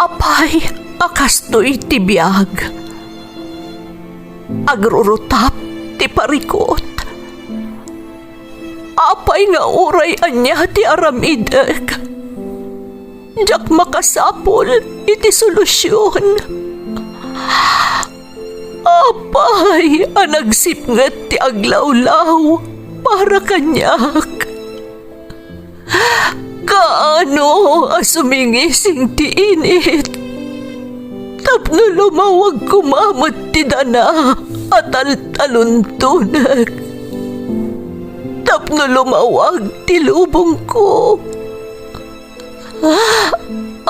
Apay, akastoy ti biyag. Agrurutap ti parikot. Apay nga uray anya ti aramidek. Jak makasapol iti solusyon. Apay, anagsipnget ti aglawlaw para kanyak. Kaano asumingising ti init? Tapno lumawag kumamot ti dana at taluntunak. Tapno lumawag ti lubong ko.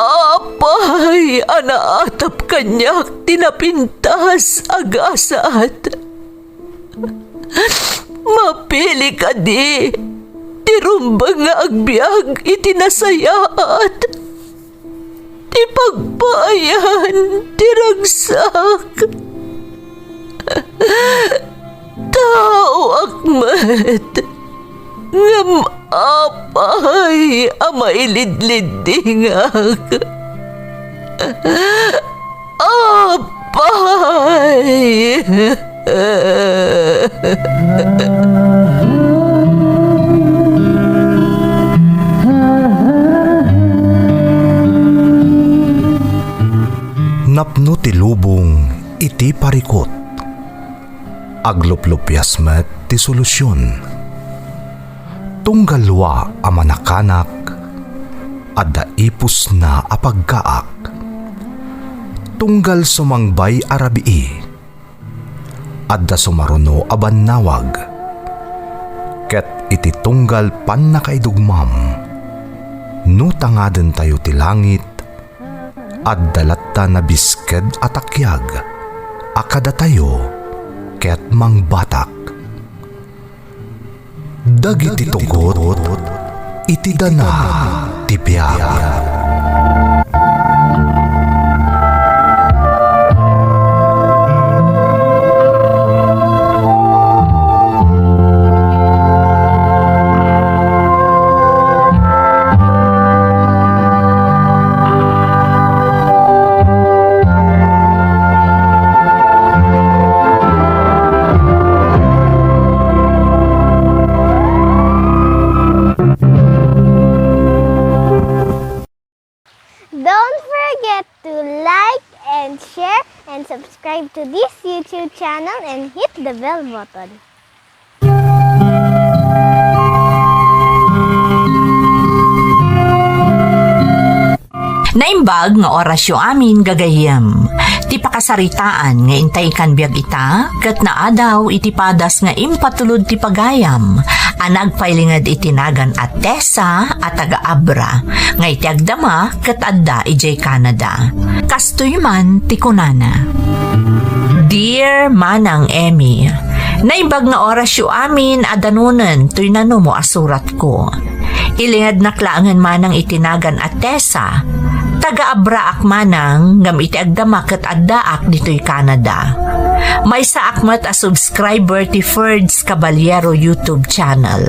Apay, anaatap kanyak tinapintas agasat. Mapili ka di. Tirumbang nga agbyag itinasayaat. Ti pagbayan, tiragsak. Tao akmat. Ngam apay, amailidlidingak. Apay. Napno ti lubong iti parikot. Agluplupyas met ti solusyon. Tunggalwa a manakanak adda ipus na apagkaak. Tunggal sumangbay arabii adda sumaruno a bannawag. Ket iti tunggal pan nakaidugmam no tangaden tayo ti langit at dalatta na bisked at akyag, akada tayo, ket mangbatak. Dagiti tugot, iti dana, tipyag. Don't forget to like and share and subscribe to this YouTube channel and hit the bell button. Naimbag nga orasyo amin gagayem. Ti pakasaritaan nga intay kan biag ita, kat naadaw iti padas nga impatulod ti pagayam. Anagpailingad itinagan at Tessa at taga-Abra, nga iti agdama kat adda ijay Canada. Kastoy man ti kunana. Dear Manang Emmy, naimbag nga orasyo amin adanunan tuy nano mo asurat ko. Ilingad naklaangan manang itinagan at Tessa, taga-Abra ak manang ngam iti agdama ket addaak ditoy Canada. May sa akmat a subscriber ti Ferds Caballero YouTube channel.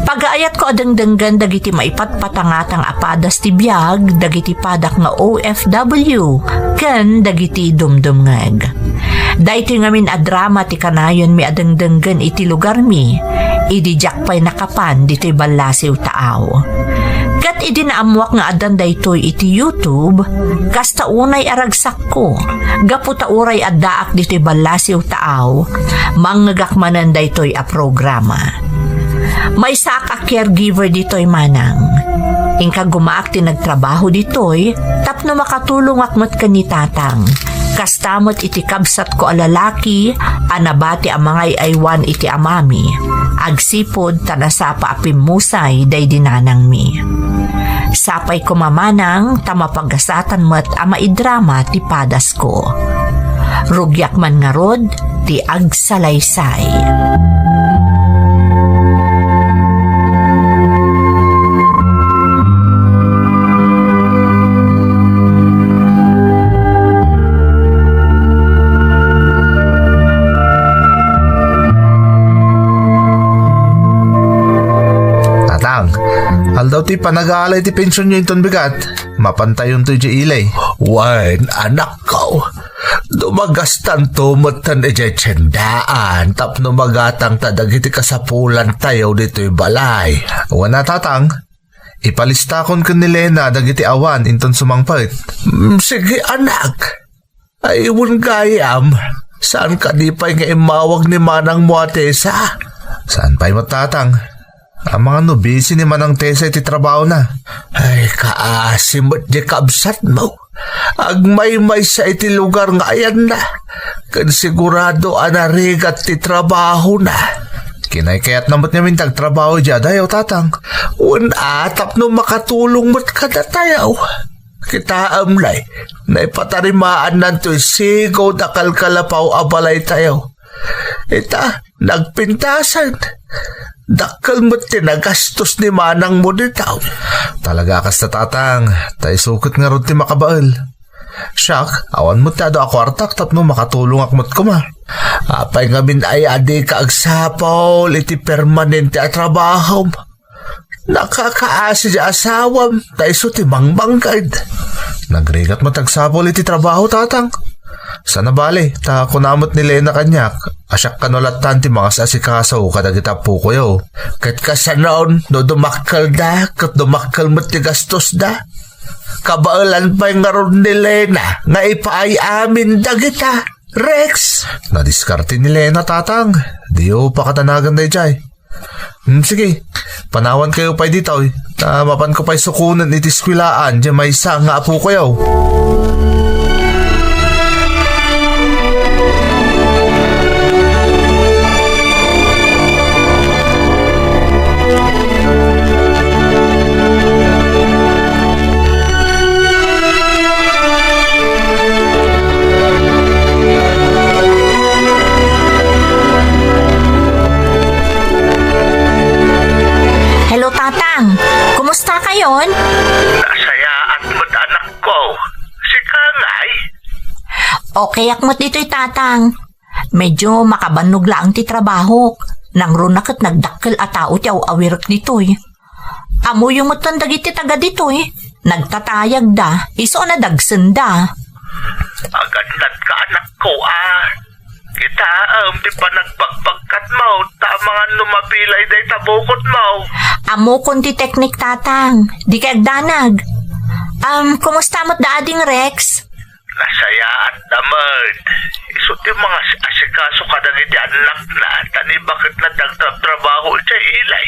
Pagaayat ko adengdenggan dagiti maipatpatangatang apadas ti biag dagiti padak nga OFW ken dagiti dumdumngeg. Daytoy ngamin a drama ti kanayon mi adengdenggan iti lugar mi. Idi jakpay nakapan ditoy Balasiw taaw. Kat idinaamuak nga adan daytoy iti YouTube, kasta unay aragsak ko. Gaputa uray addaak ditoy Balasiw taaw, manggagakmanan daytoy a programa. May saak a caregiver ditoy manang. Ingka gumaak ti nagtrabaho ditoy, tapno makatulong akmat kanitatang. Kastamot iti kabsat ko a lalaki, anabati ang mga aywan iti amami. Agsipod tanasapa apimusay day dinanang mi. Sapay ko mamanang tamapagasatan mo't ama idrama ti padas ko. Rugyak man nga rod ti agsalaysay. Aldaw ti panag-aalay ti pensyon nyo inton bigat. Mapantay yung to ilay. Wen, anak ko. Dumagastan tumatan ejay tsendaan. Tapno magatang tadagiti kasapulan tayo dito'y balay. Wana tatang. Ipalistakon ko ni Lena dagiti awan inton sumangpait. Sige anak. Ayun gayam. Saan ka di pa'y nga imawag ni Manang Muatesa? Saan pa'y matatang? Ang mga busy ni Manang Tesa iti trabaho na. Ay, kaasimot di kabsat mo. Agmay-may sa iti lugar nga ayan na. Kan sigurado anarigat ti trabaho na. Kinay kaya't namot niya mintag trabaho dyan dayaw tatang. Atap no makatulong mo't kada tayaw. Kita amlay, naipatarimaan nanto'y sigaw na kalkalapaw abalay tayo. Ita, nagpintasan. Dakal mo't tinagastos ni Manang mo ditaw. Talaga kas na tatang. Tay sukot nga ron ti makabaal. Siyak, awan mo tado ako artak tapno makatulong akmot ko ma. Apay ngamin ay adi ka agsapaw iti permanente at trabaho. Nakakaasi di asawam, tayo ti mangbanggad. Nagrigat matagsapol iti trabaho tatang. Sana bali, ta kunamot ni Lena kanyak. Asyak kanulatan ti mga sasikasaw kadagita po ko yaw. Kat kasanaon, no dumakal da, kat dumakal mo ti gastos da. Kabaalan pa yung ngaron ni Lena, nga ipaay amin dagita, Rex. Nadiskarte ni Lena tatang. Diyo pakatanagan day jay. Sige, panawan kayo pa'y dito. Mapan ko pa'y sukunan iti skwilaan. Diyan may isa nga apo ko yaw. Hello, tatang. Kumusta kayon? Nasayaan mo't anak ko. Si Kangay. Okay akmat dito'y tatang. Medyo makabanog lang ti trabaho. Nang runak at nagdakkel at tao ti awirak dito'y. Amo yung mutan dagiti taga dito'y. Nagtatayag da. Iso na dagsenda. Agad ka anak ko Kita di pa nagbagbagkat mo. Tamang lumapilay day tabukot mo. Amo konti teknik tatang. Di kagdanag. Kumusta mo't daading Rex? Nasayaan naman. Isot yung mga asikaso kadagiti anak na. Tani bakit na dagtrabaho siya ilay.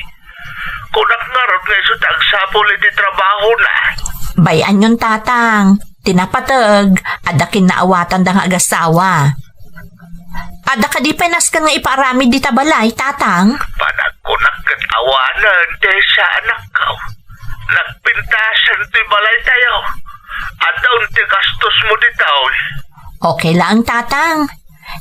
Kunak nga ron nga isot agsapol iti trabaho na. Bayan yun tatang. Tinapatag. Adakin na awatan da nga agasawa. Ada ka di penas ka nga iparami di tabalay, tatang? Panagkunak kat awanan, Tesa anak ko. Nagpintasan ti balay tayo. Adaw ti gastos mo ditaw. Okay lang, tatang.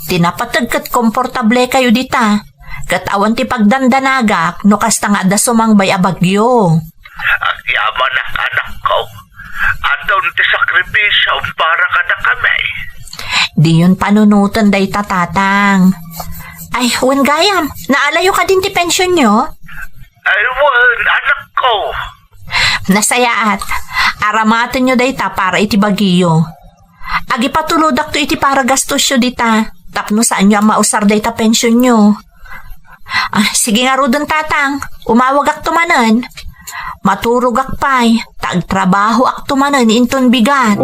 Tinapatag kat komportable kayo dita. Kat awan ti pagdandanagak, no kasta nga da sumangbay abagyo. Ang yaman ang anak ko. Adaw ti sakripisyo para kada kami. Di yun panunutan day tatang. Ay, wan gayam, naalayo ka din ti pensyon nyo? Aywan, anak ko. Nasayaat, aramatin nyo day ta para iti bagiyo. Agi patuludak to iti para gastos nyo dita. Tapno saan nyo ang mausar day ta pensyon nyo. Sige nga rudon tatang, umawag ak tumanan. Maturog ak pa'y, tagtrabaho ak tumanan inton bigat.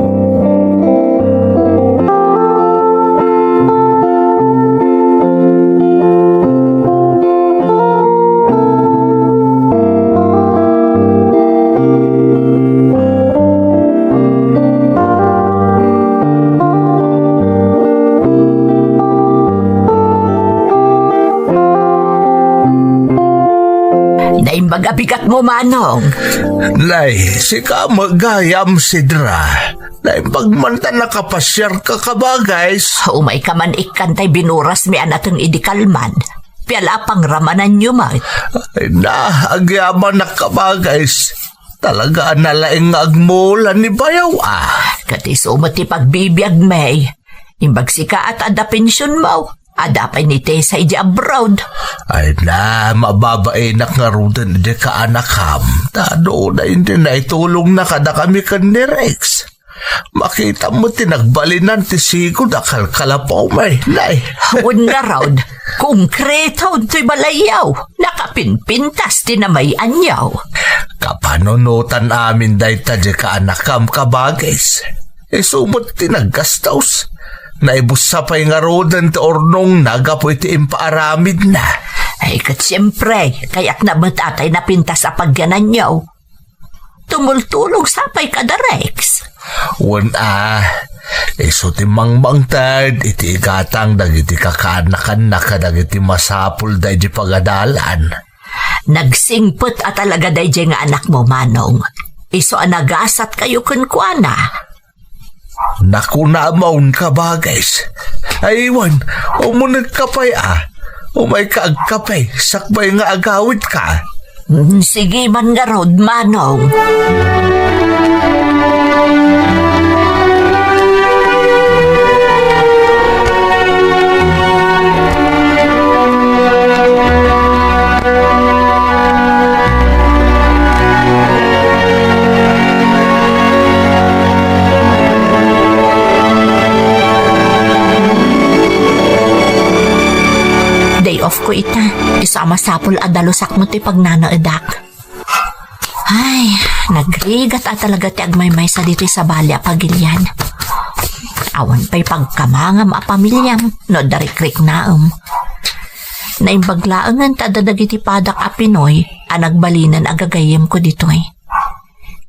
Naimbag-abigat mo, Manong. Nay, si ka magayam sidra. Naimbagmanta nakapasyar ka kabaguys. Umay ka man ikantay binuras mi anatong idikalman. Piala pang ramanan nyo, mat. Ay na, agyaman na kabaguys. Talaga nalaing agmulan ni Bayaw Katiso mo ti pagbibiyag, may. Imbag si ka at ada pensyon mo. Adapay ni te sa iji abroad. Ay na, mababainak nga rudan di ka anakam. Tado na hindi na itulong na kada kami kan ni Rex. Makita mo tinagbalinan ti sigo na kalkalapaw may, nay. Un nga raud, konkreto to'y balayaw. Nakapinpintas ti na may anyaw. Kapanunutan amin dahi ta di ka anakam kabagis. Sumot tinaggastaws. Naibus sa pa'y nga rodan ti ornong nagapoy ti impaaramid na. Ay kat siyempre, kayak na matatay na pintas sa pagyanan niyo. Tumultulog sa pa'y kada Rex. Iso ti mangmangtad, iti igatang dagiti kakanakan na kadagiti masapul dahi di pagadalan. Nagsingput at talaga dahi di nga anak mo, Manong. Iso anagasat kayo kunkwana. Naku na maun ka bagais. Ay iwan, umunag ka pa'y umay ka agkapay, sakbay nga agawid ka. Sige man nga rod, Manong. Day off ko ita. Isama sapol adalusak mo ti pagnanaadak. Ay, nagrigat at talaga ti agmay-may sa dito sa balya pagilyan. Awan pa'y pagkamangam a pamilyam no darikrik naam. Naimbaglaangan ta dadagiti padak a Pinoy a nagbalinan agagayem ko ditoy.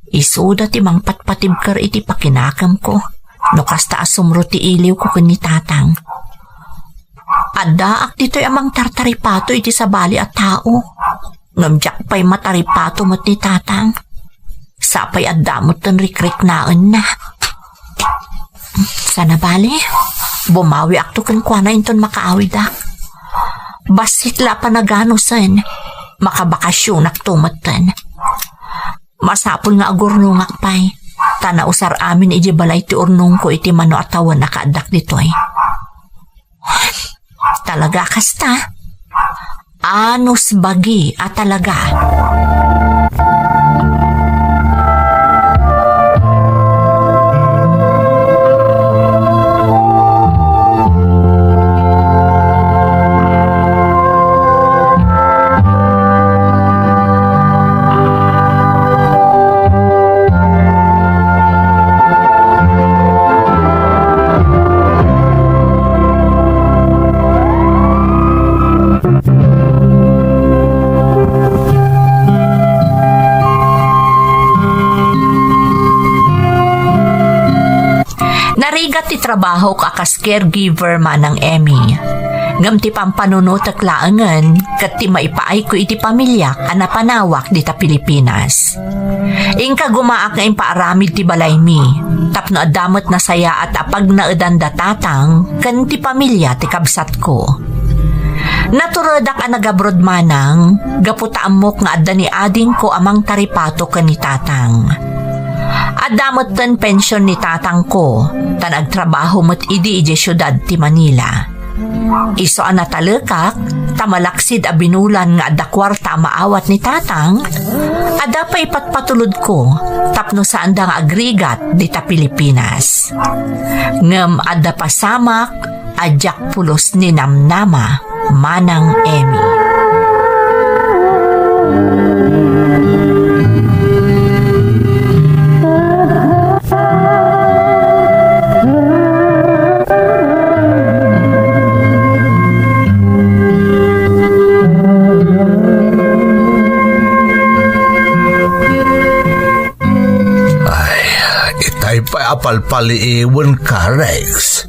Isuda ti mang patpatibkar iti pakinakam ko no kasta asumro ti iliw ko kani tatang. Adaak dito'y amang tartaripato iti sa bali at tao. Ngamjak pa'y mataripato mo't ni tatang. Sapay adamot ng rikrik naan na. Sana bali, bumawi akto kan kwa na inton makaawidak. Basitla pa naganosan, makabakasyon aktumatan. Masapol nga agurnungak pa'y, tanausar amin iji balay ti urnong ko iti mano atawan nakaadak dito'y. Talaga kasta. Anos bagi at talaga. Narigat ti trabaho ka kas caregiver manang Emmy. Ngam ti pampanunot at laangan kat ti maipaay ko iti pamilya a napanawak di ta Pilipinas. Ingka gumaak nga impaaramid ti balay mi, tapno adamot na saya at apag naedan datatang kan ti pamilya ti kabsat ko. Naturodak a nagabrod manang, gaputa amok nga adda ni ading ko amang taripato kan ni tatang. Adamot tan pensyon ni tatang ko, tan agtrabaho mo't idi syudad ti Manila. Iso ang natalekak, tamalaksid a binulan nga adda kwarta maawat ni tatang, adda pa ipatpatulod ko, tapno saan da nga agrigat di ta Pilipinas. Ngem adda pasamak, adyak pulos ni namnama, manang Emmy. Apalpaliiwan ka, Rex.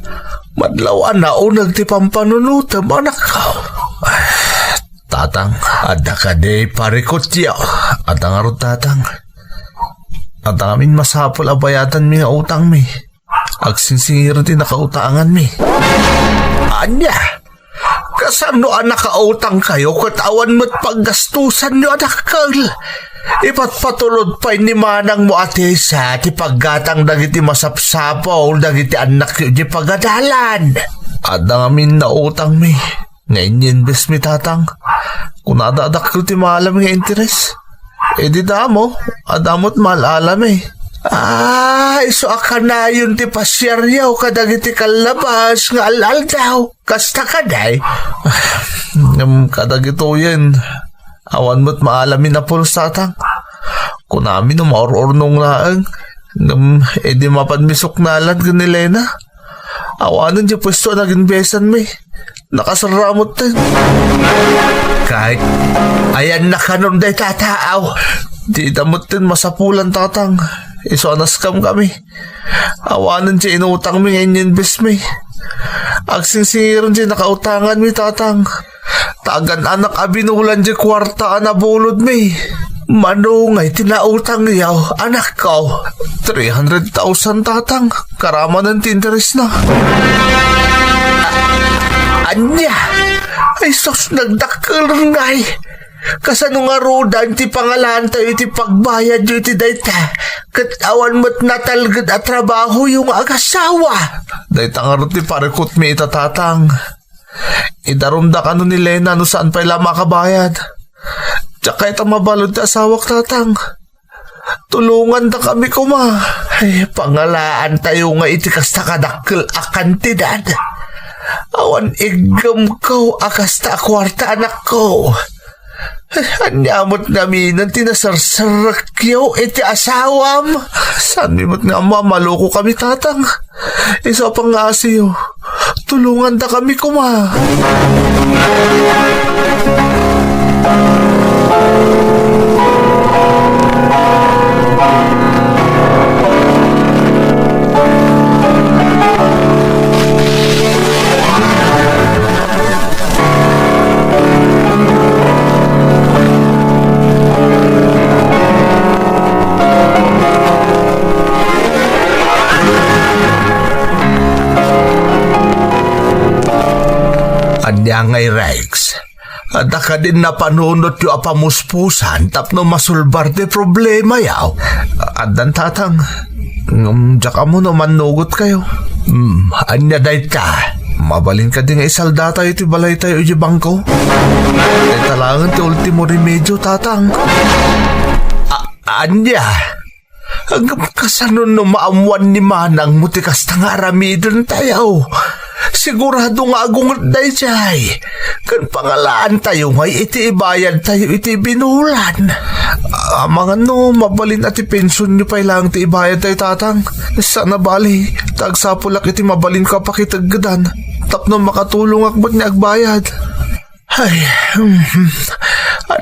Madlawan na unag ti pampanunutam, anak ka. Tatang, adda ka de parikot yaw. Atang arot tatang. Atang amin masapol abayatan mi nga utang mi. Agsinsingir ti nakautangan mi. Anya, kasano anak kautang kayo katawan mo't paggastusan nyo anak ka. Ipatpatulod pa ni manang mo ate sa ti paggatang dagiti masapsapaw dagiti anak yu di pagadalan. Ada ngamin na utang mi. Ngayon invest mi tatang. Kung nadadak ko ti maalam nga interes. E di damo. Adamot malalam eh. So akan na yun ti pasyaryaw kadag iti kalabas nga alal daw. Kasta ka day. Kadag ito yan. Awan mo't maalamin na pulos tatang. Kung namin no maor-ornong laang. E di mapadmisok na alat ka ni Lena. Awanan di pwesto naging besan mi. Nakasaramot din. Kahit ayan na kanon day tataaw. Di damot din masapulan tatang. Isonas kami. Awanan di inutang mi ngayon invest mi. Agsingsingiron di nakautangan mi tatang. Tagan anak abinulan di kwarta na bulod mi. Manungay tinautang yaw anak ko. 300,000 tatang. Karama ng tinteres na. Anya! Ay sos nagdakil ngay. Kasano nga rodan ti pangalan tayo ti pagbayad yu ti dayta. Katawan mo't natalgad at trabaho yung agasawa. Dayta nga ro ti parikot mi itatatang. Idarumda ka no ni Lena no saan pa'y lama kabayad. Tsaka ita mabalod ti asawak tatang. Tulungan na kami kuma. Ay pangalaan tayo nga iti kasta kadakil akantidad. Awan igam ko akasta kwarta anak ko. Anyamot namin ang tinasarsarakyaw iti asawam. Saan mimot nga mamaloko kami tatang. Isa pang asiyo. Tulungan na kami kuma. Anya ngay Rex. Ada ka din na panunot yung apamuspusan tapno masulbar de problema yaw. Adan tatang. Diyak mo naman nugot kayo. Anya day ta. Mabalin ka din nga isalda tayo iti balay tayo iti bangko. Ay talangan ti ultimo remedyo tatang. Anya. Hanggang kasanon no maamuan ni Manang mutikas na nga aramidon tayo. Sigurado nga agungot day jay. Kan pangalaan tayo ngay iti ibayad tayo iti binulan. Mga no, mabalin at ipensyon nyo pa ilang iti ibayad tayo tatang. Sana bali, tagsapulak iti mabalin ka pakitaggadan. Tapno makatulong akbot niya agbayad. Ay,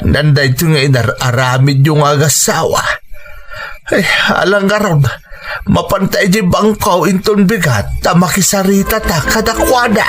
nanday ito nga inararamid yung agasawa. Ay, alang karon. Mapantay di bangkaw inton bigat ta makisarita ta kadakwada.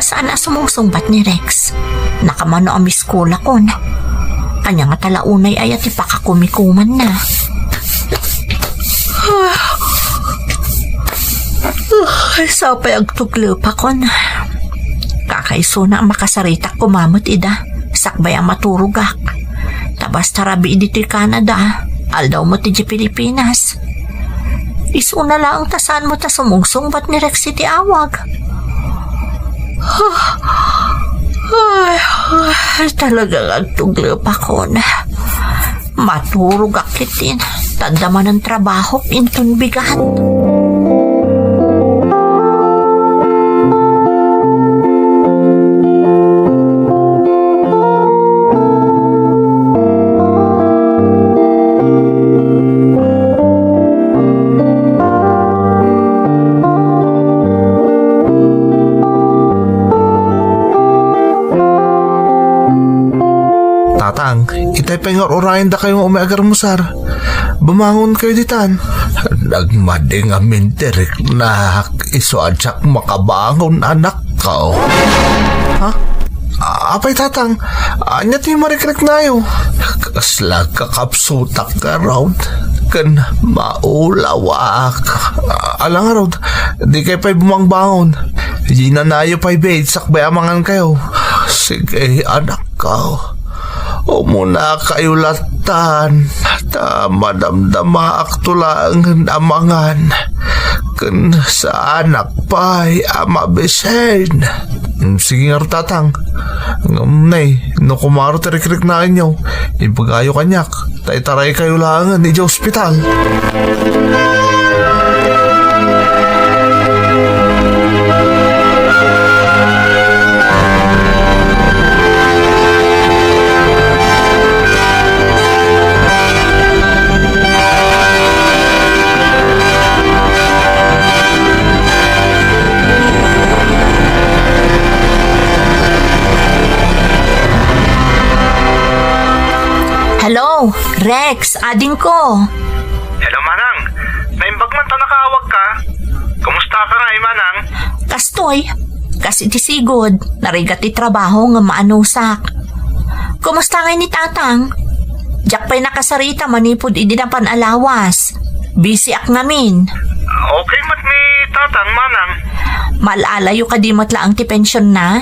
Saan na sumusungbat ni Rex? Nakamano ang miskula ko na. Kanya nga talaunay ay at ipakakumikuman na. Ay, sapay agtuglupa ko na. Kakaiso na ang makasarita kumamot ida. Sakbay ang maturugak. Tabas tarabi di Canada. Aldaw mo ti Pilipinas. Isuna lang tasan mo ta sumungsungbat ni Rex iti awag. Ay, talagang agtuglop ako na. Maturog akitin. Tanda man ang trabaho, inton bigat. Itay pengor-orayan da kayong umiagar mo, sar. Bumangon kayo ditan. Nagmading amin tirik na iso adyak makabangon anak ko. Ha? Apay tatang, anya ti marikrek na yo. Kasla kakapsutak ka raw. Kan maulawak. Alang raw, di kayo pa'y bumangbangon. Di na nayo pa'y bait, sakbay amangan kayo. Sige, anak ka. O muna kayo latan. Ta madamdama aktulang amangan. Kan sa anak pa'y amabisen. Sige nga ro tatang. Nay, no kumaro tarik-rik na inyo. Ipagayo kanyak. Tay-taray kayo langan ni ospital. Hello, Rex, ading ko. Hello, Manang. Naimbag man ta nakahawag ka. Kumusta ka nga, Manang? Kastoy, kasi ti sigod, narigat ti trabaho nga maanusak. Kumusta nga ni tatang? Diyak pa'y nakasarita manipod idi na panalawas. Busy ak ngamin. Okay mat ni tatang, Manang. Malalayo ka di matlaang ti pensyon na?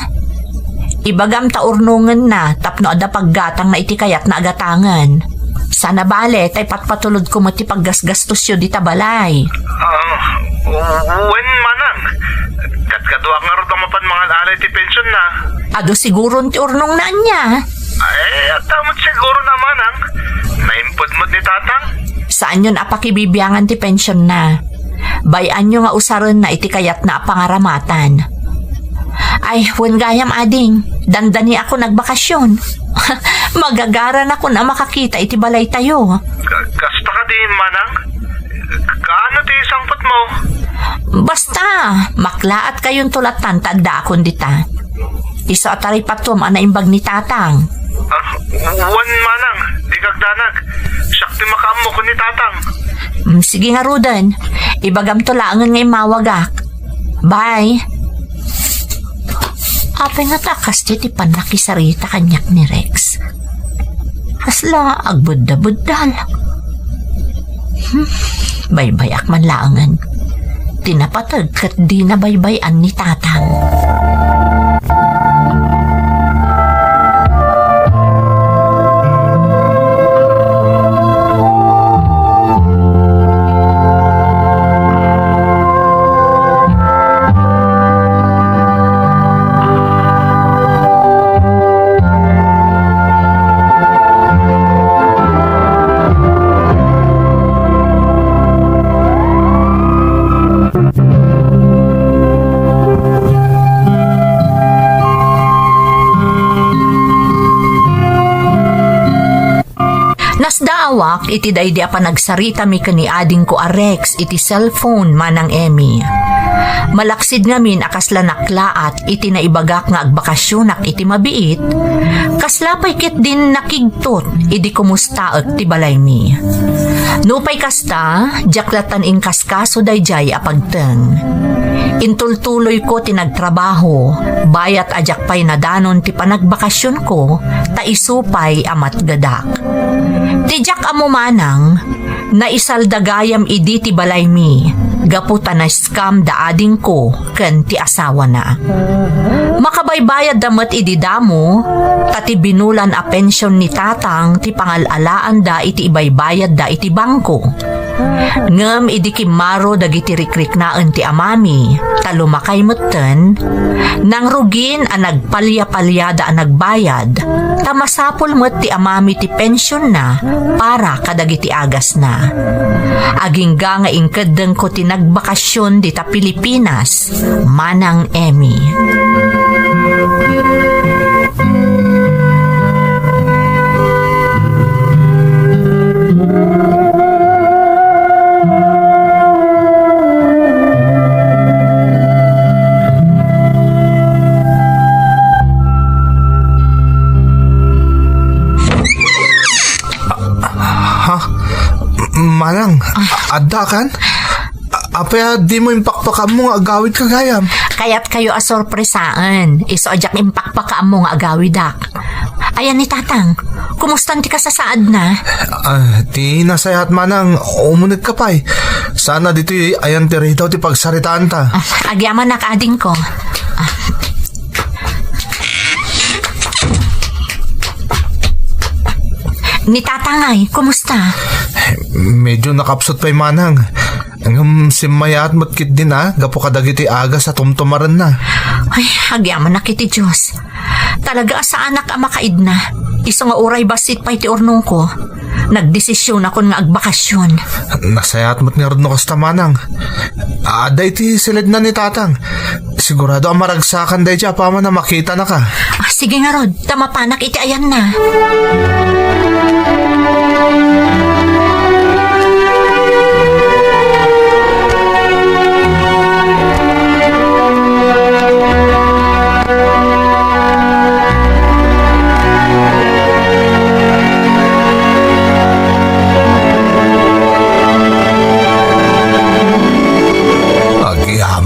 Ibagam taurnungan na tapno ada paggatang na iti kayat na agatangan. Sana bale tay patpatulod ko mati paggasgastos yun di tabalay. When, Manang? Katkadwa nga rin mapan mga alay ti pensyon na. Ado siguro ti urnong na niya. At tamot siguro na, Manang. Naimpod mo ni tatang? Saan yun apakibibiyangan ti pensyon na? Bayan nyo nga usaron na iti kayat na pangaramatan. Ay, wen gayam ading, dandani ako nagbakasyon. Magagaran ako na makakita iti balay tayo. Kasta ka di, Manang? Kaano ti sangpot mo? Basta, maklaat kayong tulatan tanda akon dita. Iso atari patum anaimbag ni tatang. Wan, Manang, di kagdanag. Sakti makaamo ko ni tatang. Sige nga Rudan, ibagam tulangan ngay mawagak. Bye. Apay nga takas ti panakisarita kanyak ni Rex. Hasla agbudda-buddal. Baybayak man laangan. Tinapatag kat di na baybayan ni tatang. Nasdaawak iti daydi a panagsarita mi kani ading ko a Rex iti cellphone manang Emmy. Malaksid ngamin akasla naklaat iti naibagak nga agbakasyonak iti mabiit. Kaslapay ket din nakigtot idi kumusta ak ti balay mi. Nupay kasta jaklatan in kaskaso dayjay a pagteng. Intultuloy ko tinagtrabaho, bayat ajak pay nadanon ti panagbakasyon ko, taisupay amat gadak. Tijak amo manang, naisaldagayam idi ti balay mi, gaputa na scam da ading ko, ken ti asawa na. Makabaybayad damat idi damo, tati binulan a pensyon ni tatang ti pangalalaan da iti ibaybayad da iti bangko. Ngem idi kimaro dagiti rikrik naan ti amami, talumakay mutten, nang rugin a nagpalya-palyada a nagbayad, tamasapol met ti amami ti pensyon na para kadagiti agas na. Agingga nga ingkedeng ko ti nagbakasyon dita Pilipinas, manang Emmy. Manang, adda kan? Apaya di mo impakpaka mo nga agawid kagayam. Kaya't kayo asorpresaan. Iso ajak impakpaka mo nga agawid ak. Ayan ni tatang, kumustan ti kasasaad na? Ti nasayat manang umunit ka pa'y. Sana dito ayan ti rito ti pagsaritaan ta. Agyaman na kaading ko. Ni tatangay, kumusta? Medyo nakapsot pa'y manang. Ang simaya at matkit din gapo kadagiti aga sa tumtumaran na. Ay, agyaman na kiti Diyos. Talaga sa anak ang makaid na. Iso nga uray basit pa'y ti ornong ko. Nagdesisyon ako nga agbakasyon. Nasayat mo't nga rin kasta manang. Aday ti silid na ni tatang. Sigurado ang maragsakan day siya pa man na makita na ka. Sige nga Rod, tamapanak iti ayan na.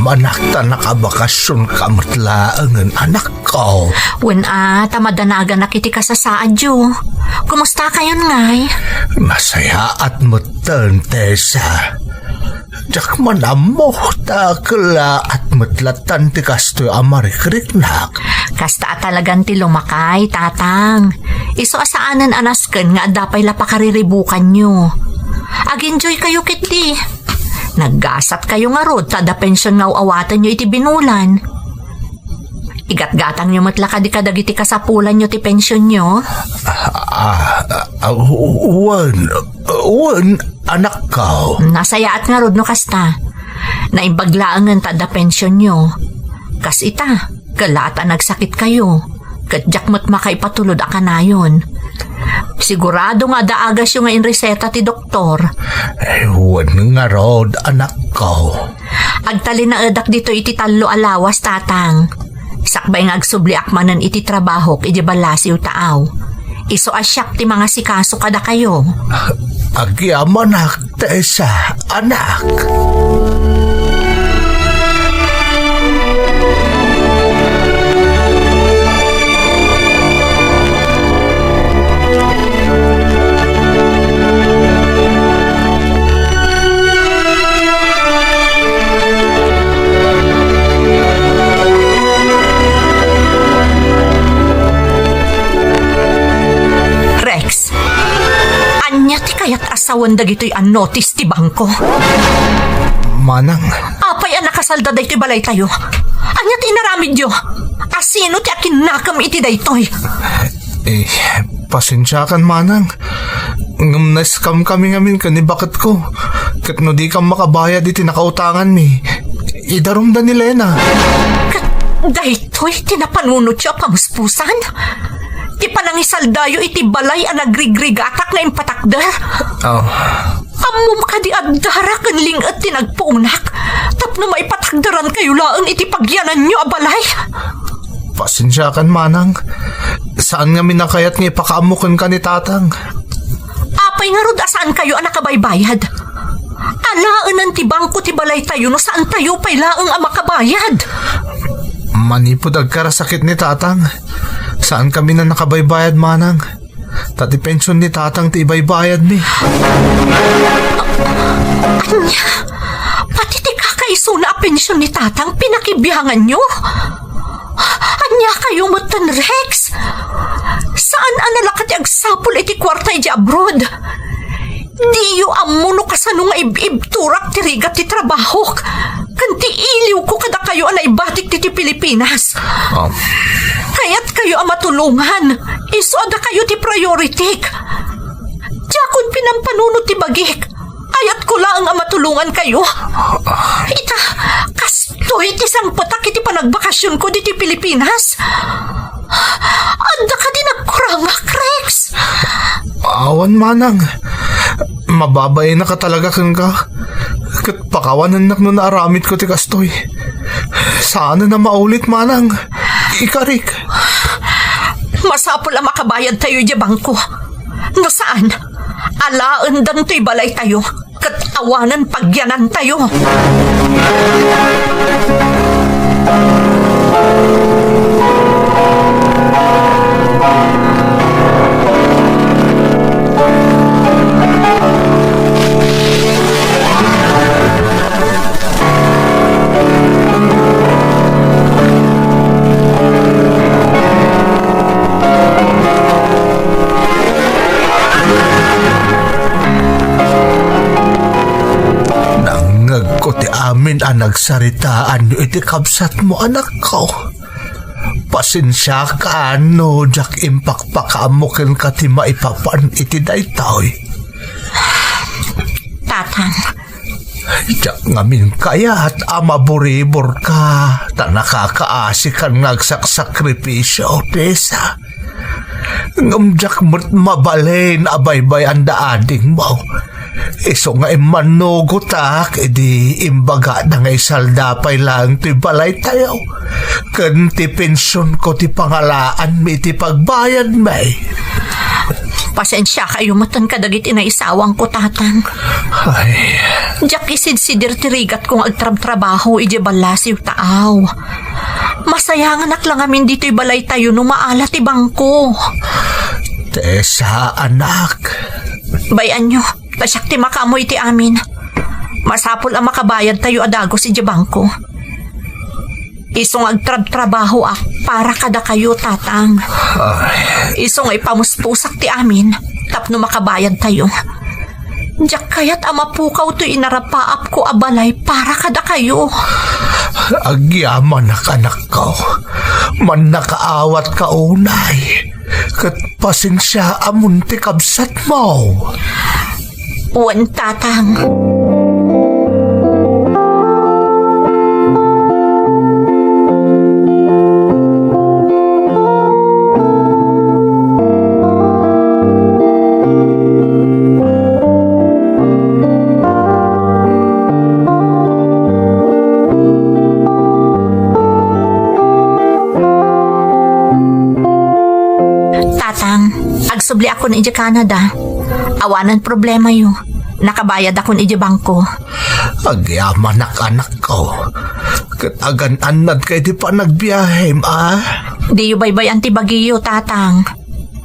Anak ta nakabakasyon ka matlaangan anak ko. Tamadanagan na kiti kasasaadyo. Kumusta kayon ngay? Masaya at mutan, Tessa. Jak manamo takla at mutlatan ti kastoy amarikrik-nak. Kasta talagang ti lumakay, tatang. Iso asaanan anasken nga dapay lapakariribukan nyo. Ag-enjoy kayo kiti. Naggasat kayo nga Rod, tada pensyon nga awatan nyo iti binulan. Igat-gatang nyo matla di kadagiti kasapulan nyo ti pensyon nyo. Wan, anak ko. Nasayaat nga Rod no kasta. Naimbaglaangan tada pensyon nyo. Kas ita, kalata nagsakit kayo. Katjak mo't makaipatulod akanayon. Sigurado nga daagas yung nga inreseta ti doktor. Wan nga Rod, anak ko. Agtali na edak dito iti talo alawas, tatang. Sakbay nga agsubli akmanan iti trabaho iti balasiw taaw. Iso asyak ti mga sikaso kada kayo. Agyamanak, Tessa, anak. Kaya't asawan dagito'y notice ti bangko. Manang. Apay ang nakasalda dayto'y balay tayo. Anyat inaramid yo. Asino ti akin nakam iti daytoy. Pasensyakan manang. Ngam na-scam kami ngamin kanibakat ko. Kat no di ka makabayad iti nakautangan mi. Idarumda ni Lena. Kat daytoy tinapanunot siya pamuspusan. Ti panangisaldayo iti balay ang nagrigrigatak na impatakder. Amum ka di agdara kan lingat ti nagpuunak. Tapno maipatakdaran kayo laan iti pagyanan nyo abalay. Pasensyakan manang. Saan nga minakayat nga ipakaamukan ka ni tatang? Apay nga Rod, asaan kayo ang nakabaybayad? Alaan ang ti bangko ti balay tayo no saan tayo pay laang ang makabayad? Manipod agkarasakit ni tatang. Saan kami na nakabaybayad manang? Tati pensyon ni tatang ti ibaybayad mi. Anya, pati ti kakaiso na pensyon ni tatang pinakibihangan nyo? Anya kayo matan Rex? Saan analakati agsapol iti kwarta iti abroad? Diyo amuno kasano nga ibturak ti rigat ti trabaho. Kanti iliw ko kada kayo anay batik ti Pilipinas. Kaya't kayo ang matulungan. Iso ada kayo ti priority. Diyakon pinampanunod ti bagik. Ayat ko lang ang matulungan kayo. Ita, kastoy ti sang patak iti panagbakasyon ko di ti Pilipinas. Anda ka din nagkurangak, Rex. Awan manang. Mababay na ka talaga kang ka. Kat pakawanan nak no naaramit ko ti kastoy. Sana na maulit manang. Ikarik. Masapol ang makabayad tayo di bangko. No saan? Alaan dan to'y balay tayo. kat awanan pagyanan tayo. Nangag ko ti amin ang nagsaritaan nyo iti kabsat mo anak ko. Pasensya ka no, jak impakpakamukin ka ti maipapan iti daytoy. Tatang, Jak ngamin kaya at amaburibor ka, ta nakakaasi kan ngagsaksakripisyo, Tessa. Ngamjak mo't mabalain abaybay ang daading mo. Iso nga imanugutak, edi imbaga na nga isaldapay lang ti balay tayo. Kan ti pensyon ko ti pangalaan mi ti pagbayad may. pasensya kayo matan kadagit inaisawang ko, tatang. Ay, Diyak isid-sidir tirigat kong agtrab-trabaho ije balasiw taaw. Masayangan lang amin dito'y balay tayo no maalat ibang ko. Tessa, anak. Bayan nyo, pasyak ti makamoy ti amin. Masapol ang makabayad tayo adagos ije bangko. Isong agtrab-trabaho para kada kayo, tatang. Isong ipamuspusak ti amin tapno makabayad tayo. Diyak kaya't amapukaw to inarapaap ko abalay para kada kayo. Agyaman anak ko. Man nakaawat ka unay. Kat pasensya amon ti kabsat mo. Uwan, tatang. Agsubli ako na ije Canada. Awanan problema yo. Nakabayad ako na ije bangko. Agyaman anak ko. Kat agan-anad kay di pa nagbiyahe, Di yu baybay anti bagiyo, tatang.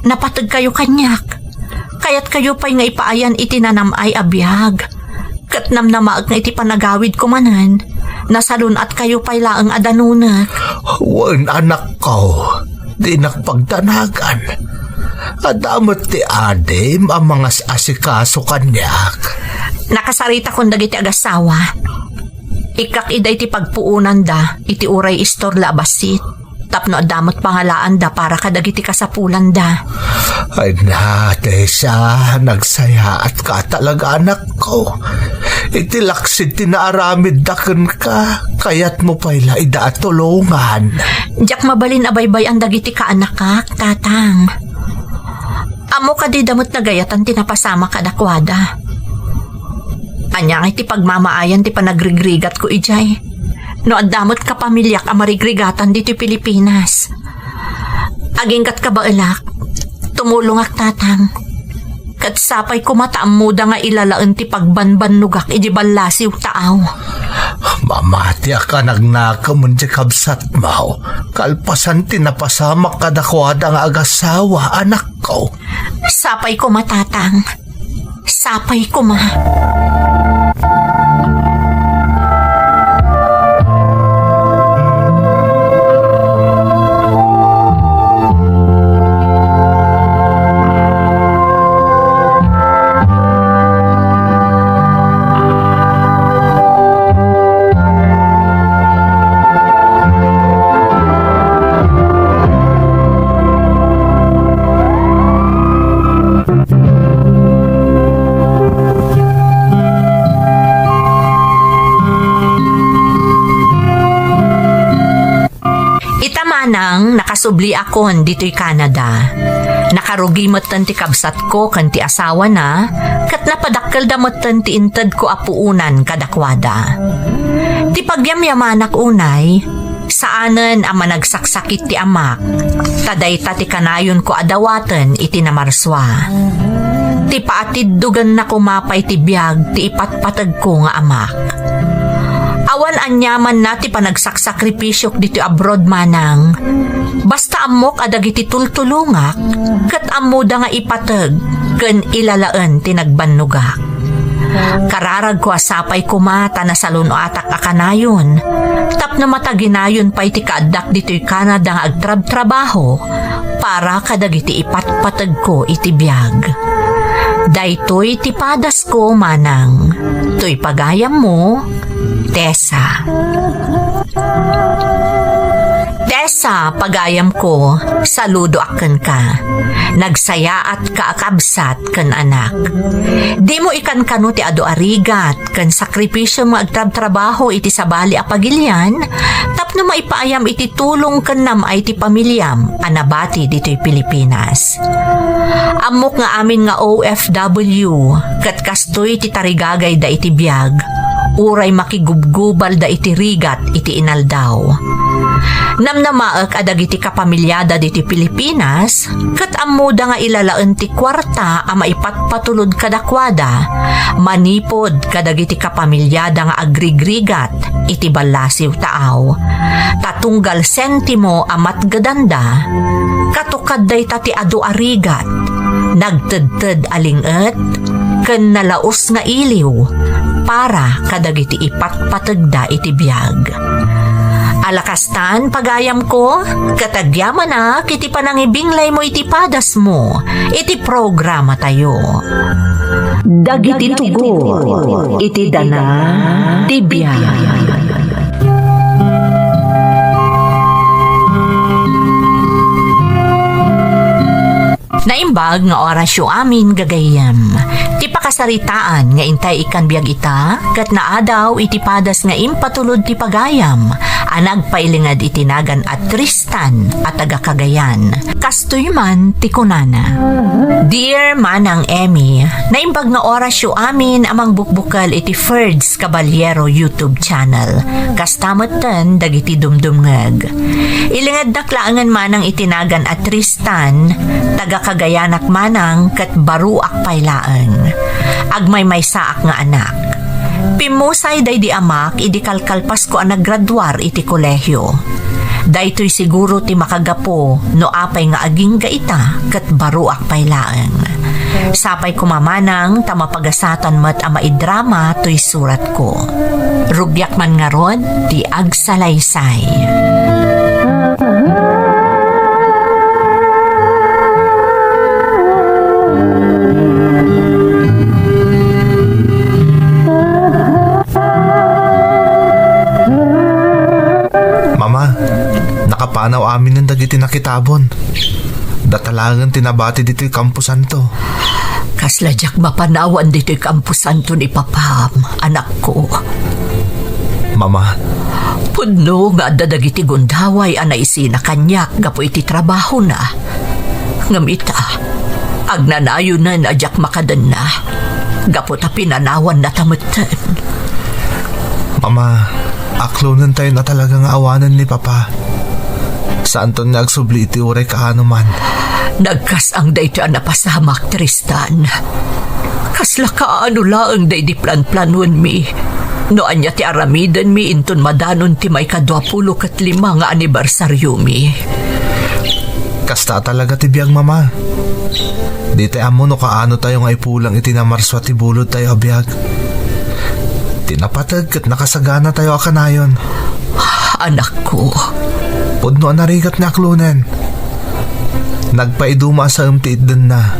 Napatag kayo kanyak. Kaya't kayo pa'y nga ipaayan itinanam ay abiyag. Kat namnamaag nga iti panagawid ko manan. Nasalun at kayo pa'y laang adanunak. Wan anak ko. Di nakpagdanagan. Adamot ti adim ang mga asikaso kanyak. Nakasarita kong dagiti agasawa. Ikak iday ti pagpuunan da, iti uray istor labasit. Tapno adamot pangalaan da para kadagiti kasapulan da. Ay na, Tessa, nagsaya at ka talaga anak ko. Iti laksid tinaaramid daken ka, kayat mo pa'y ida at tulungan. Diyak mabalin abaybay ang dagiti kaanakak, tatang. Amo ka di damot na gayatan tinapasama ka dakwada. Anya nga iti pagmamaayan ti panagrigrigat ko ijay. No adamot ka pamilyak ang marigrigatan dito Pilipinas. Agingkat ka ba ilak? Tumulong ak, tatang. Kat sapay kumataam muda nga ilalaan ti pagbanbanlugak iji balasiw taaw. Mamati ka nagnakamun di kabsat mo. Kalpasan tinapasama ka dakwada nga agasawa, anak ko. Sapay ko matatang. Sapay ko ma. Nang nakasubli akon dito'y Canada. Nakarugi mo't ti kabsat ko kan ti asawa na, kat napadakkel da mo't ti intad ko apuunan kadakwada. Ti pagyamyamanak unay, saanen ang managsaksakit ti amak, taday ti kanayon ko adawaten iti namarswa. Ti paatiddugan na kumapay ti biyag ti ipatpatag ko nga amak. Awan anyaman na ti panagsakripisyok dito abroad manang. Basta amok adag iti tultulungak, kat amuda nga ipatag, ken ilalaan ti nagbannugak. Kararag ko asapay kumata na salon o atak akanayon. Tapno mataginayon pa iti kaadak dito'y Canada nga agtrab-trabaho para kadag iti ipatpatag ko iti biyag. Daytoy ti padas ko manang. To'y pagayam mo, Tessa. Tessa, pagayam ko, saludo aken ka. Nagsaya at kaakabsat ken anak. Di mo ikan kano ti ado arigat ken sakripisyo mo agtrab-trabaho iti sabali a pagilyan, tapno maipaayam iti tulong ken namay ti pamilyam anabati dito'y Pilipinas. Amok nga amin nga OFW, kat kastoy ti tarigagay da iti biyag, uray makigubgubal da iti rigat iti inaldaw. Namnamaak adag iti kapamilyada diti Pilipinas, kat amuda nga ilalaan ti kwarta a maipatpatulod kadakwada, manipod kadag iti kapamilyada nga agrigrigat iti balasiw taaw. Tatunggal sentimo amat gadanda, katukad day tati adu arigat, nagtedted alinget, ken nalaos nga iliw, para kadag iti ipatpatagda iti biyag. Alakastan, pagayam ko, katagyaman na, kiti panangibinglay mo iti padas mo, iti programa tayo. Dagiti tugo, iti dana, tibiyag. Naimbag nga orasyo amin gagayam. Ti pakasaritaan nga intay ikan biyag ita, kat naadaw iti padas nga impatulod ti pagayam, anag pailingad itinagan at Tristan at taga Cagayan. Kastoy man ti kunana. Dear Manang Emmy, naimbag nga orasyo amin amang bukbukal iti Ferds Caballero YouTube channel. Kastamatan dagiti dumdumngeg. Ilingad naklaangan manang itinagan at Tristan, taga Cagayanak manang kat baruak pailaan. Agmay may saak nga anak. Pimusay day di amak, idi kalkalpas ko ang naggraduar iti kolehyo. Daytoy siguro ti makagapo, no apay nga aging gaita, kat baruak pailaan. Sapay kumamanang, tamapagasatan mat ama idrama, to'y surat ko. Rugyak man nga rod, ti agsalaysay. Nakapanaw amin ng dagiti nakitabon. Datalangan tinabati dito'y Kampusan to. Kasladyak mapanawan dito'y Kampusan to ni Papam, anak ko. Mama. Pudno nga dadagiti gundaway anay isina kanyak gapo iti trabaho na. Ngamita, agnanayo na adyak makadan na. Gapo ta pinanawan na tamutan. Mama, aklonan tayo na talagang awanan ni Papa. Saan to nagsubli iti uray kaano man? Nagkasang day tiyan napasamak, Tristan. Kasla kaano laang day di plan-planuan mi. Noan niya ti aramidan mi inton madanon ti may 25 nga anibersaryo mi. Kasta talaga ti biyag, Mama. Di tayo amo no kaano tayo nga ipulang itinamarso at ibulod tayo abiyag. Tinapatag kat nakasagana tayo akanayon. Anak ko. Pudno anarigat na aklunan. Nagpaiduma sa umtiid din na.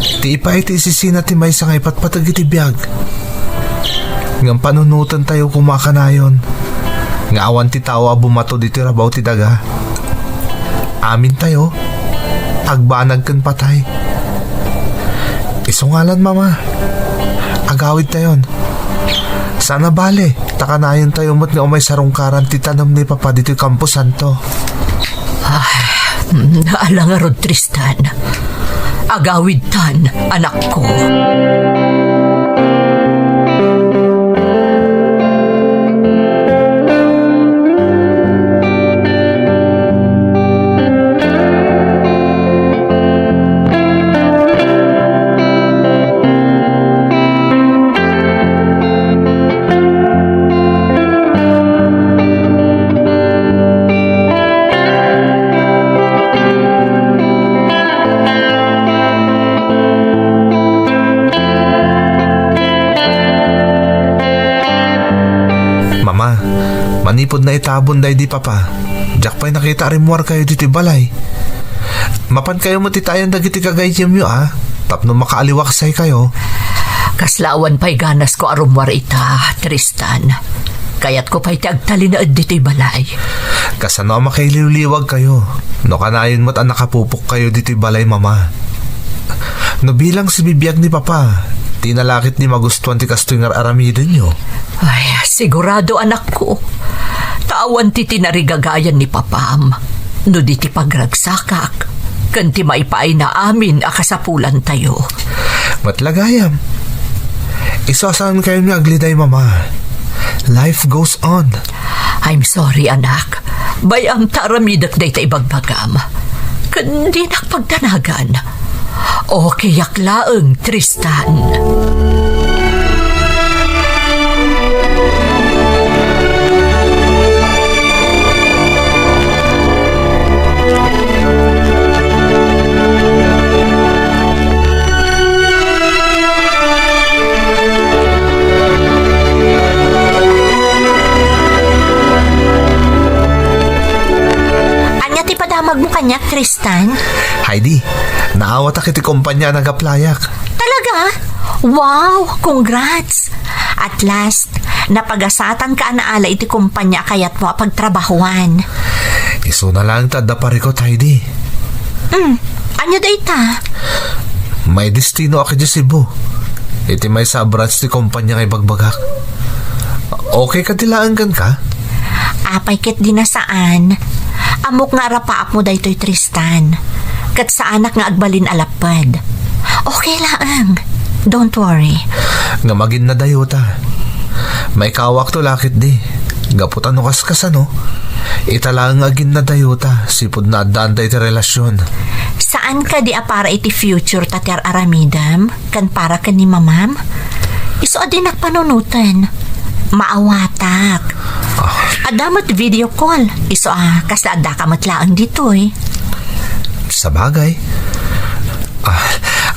Ti ipa iti isisina ti may sa ngay patpatag iti biyag. Ngam panunutan tayo kumakanayon. Nga awan ti tawa bumato dito rabaw ti daga. Amin tayo. Agbanag kan patay. Isungalan, Mama. Agawid tayon. Sana bale, takanayon tayo mo't nga umay sarungkaran ti tanam ni Papa dito Kampusan to. Ay, naala nga rod, Tristan. Agawid tan, anak ko. ipod na itabon day di papa. Jak pa'y nakita rimwar kayo diti balay. Mapan kayo mo titayan dagiti kagayem nyo Tapno makaaliwaksay kayo. Kaslawan pa'y ganas ko arumwar ita, Tristan. Kaya't ko pa'y tiagtali na dito'y balay. Kasano makaililiwag kayo. No kanayon mo't ang nakapupok kayo dito'y balay mama. No bilang si bibiyag ni papa, tinalakit ni magustuhan ti kastoy nga aramidin nyo. Ay, sigurado anak ko. Tawan ti tinarigagayan ni papam. No di ti pagragsakak. Kanti maipaay na amin akasapulan tayo. Matlagayam. Isasahan kayo ni agliday mama. Life goes on. I'm sorry, anak. Bayam taramidak day ta ibagbagam. Kandi nakpagdanagan. Okay, yaklaeng, Tristan. Anya ti padamag mo kanyak, Tristan? Heidi, naawat akiti kumpanya nagaplayak. Talaga? Wow! Congrats! At last, napagasatan ka na ala iti kumpanya kayat mo pagtrabahuan. Iso na lang tada parikot, Heidi. Anya dayta? May destino ako di Cebu. Iti may sabrats ti kumpanya kay bagbagak. Okay ka tilaan kan ka? Apay ket di na saan. Amok nga rapaap mo daytoy, Tristan. Kat sa anak nga agbalin alapad. Okay lang. Don't worry. Nga magin na dayota. May kawak to lakit di. Gaputan no kaskasano. Italang agin na dayota. Sipod na adaan ti relasyon. Saan ka di apara iti future tater aramidam? Kan para ka ni mamam? Iso adi nakpanunutan. Maawatak. Adamat video call. Iso kasla adda ka matlaang ditoy. Sa bagay.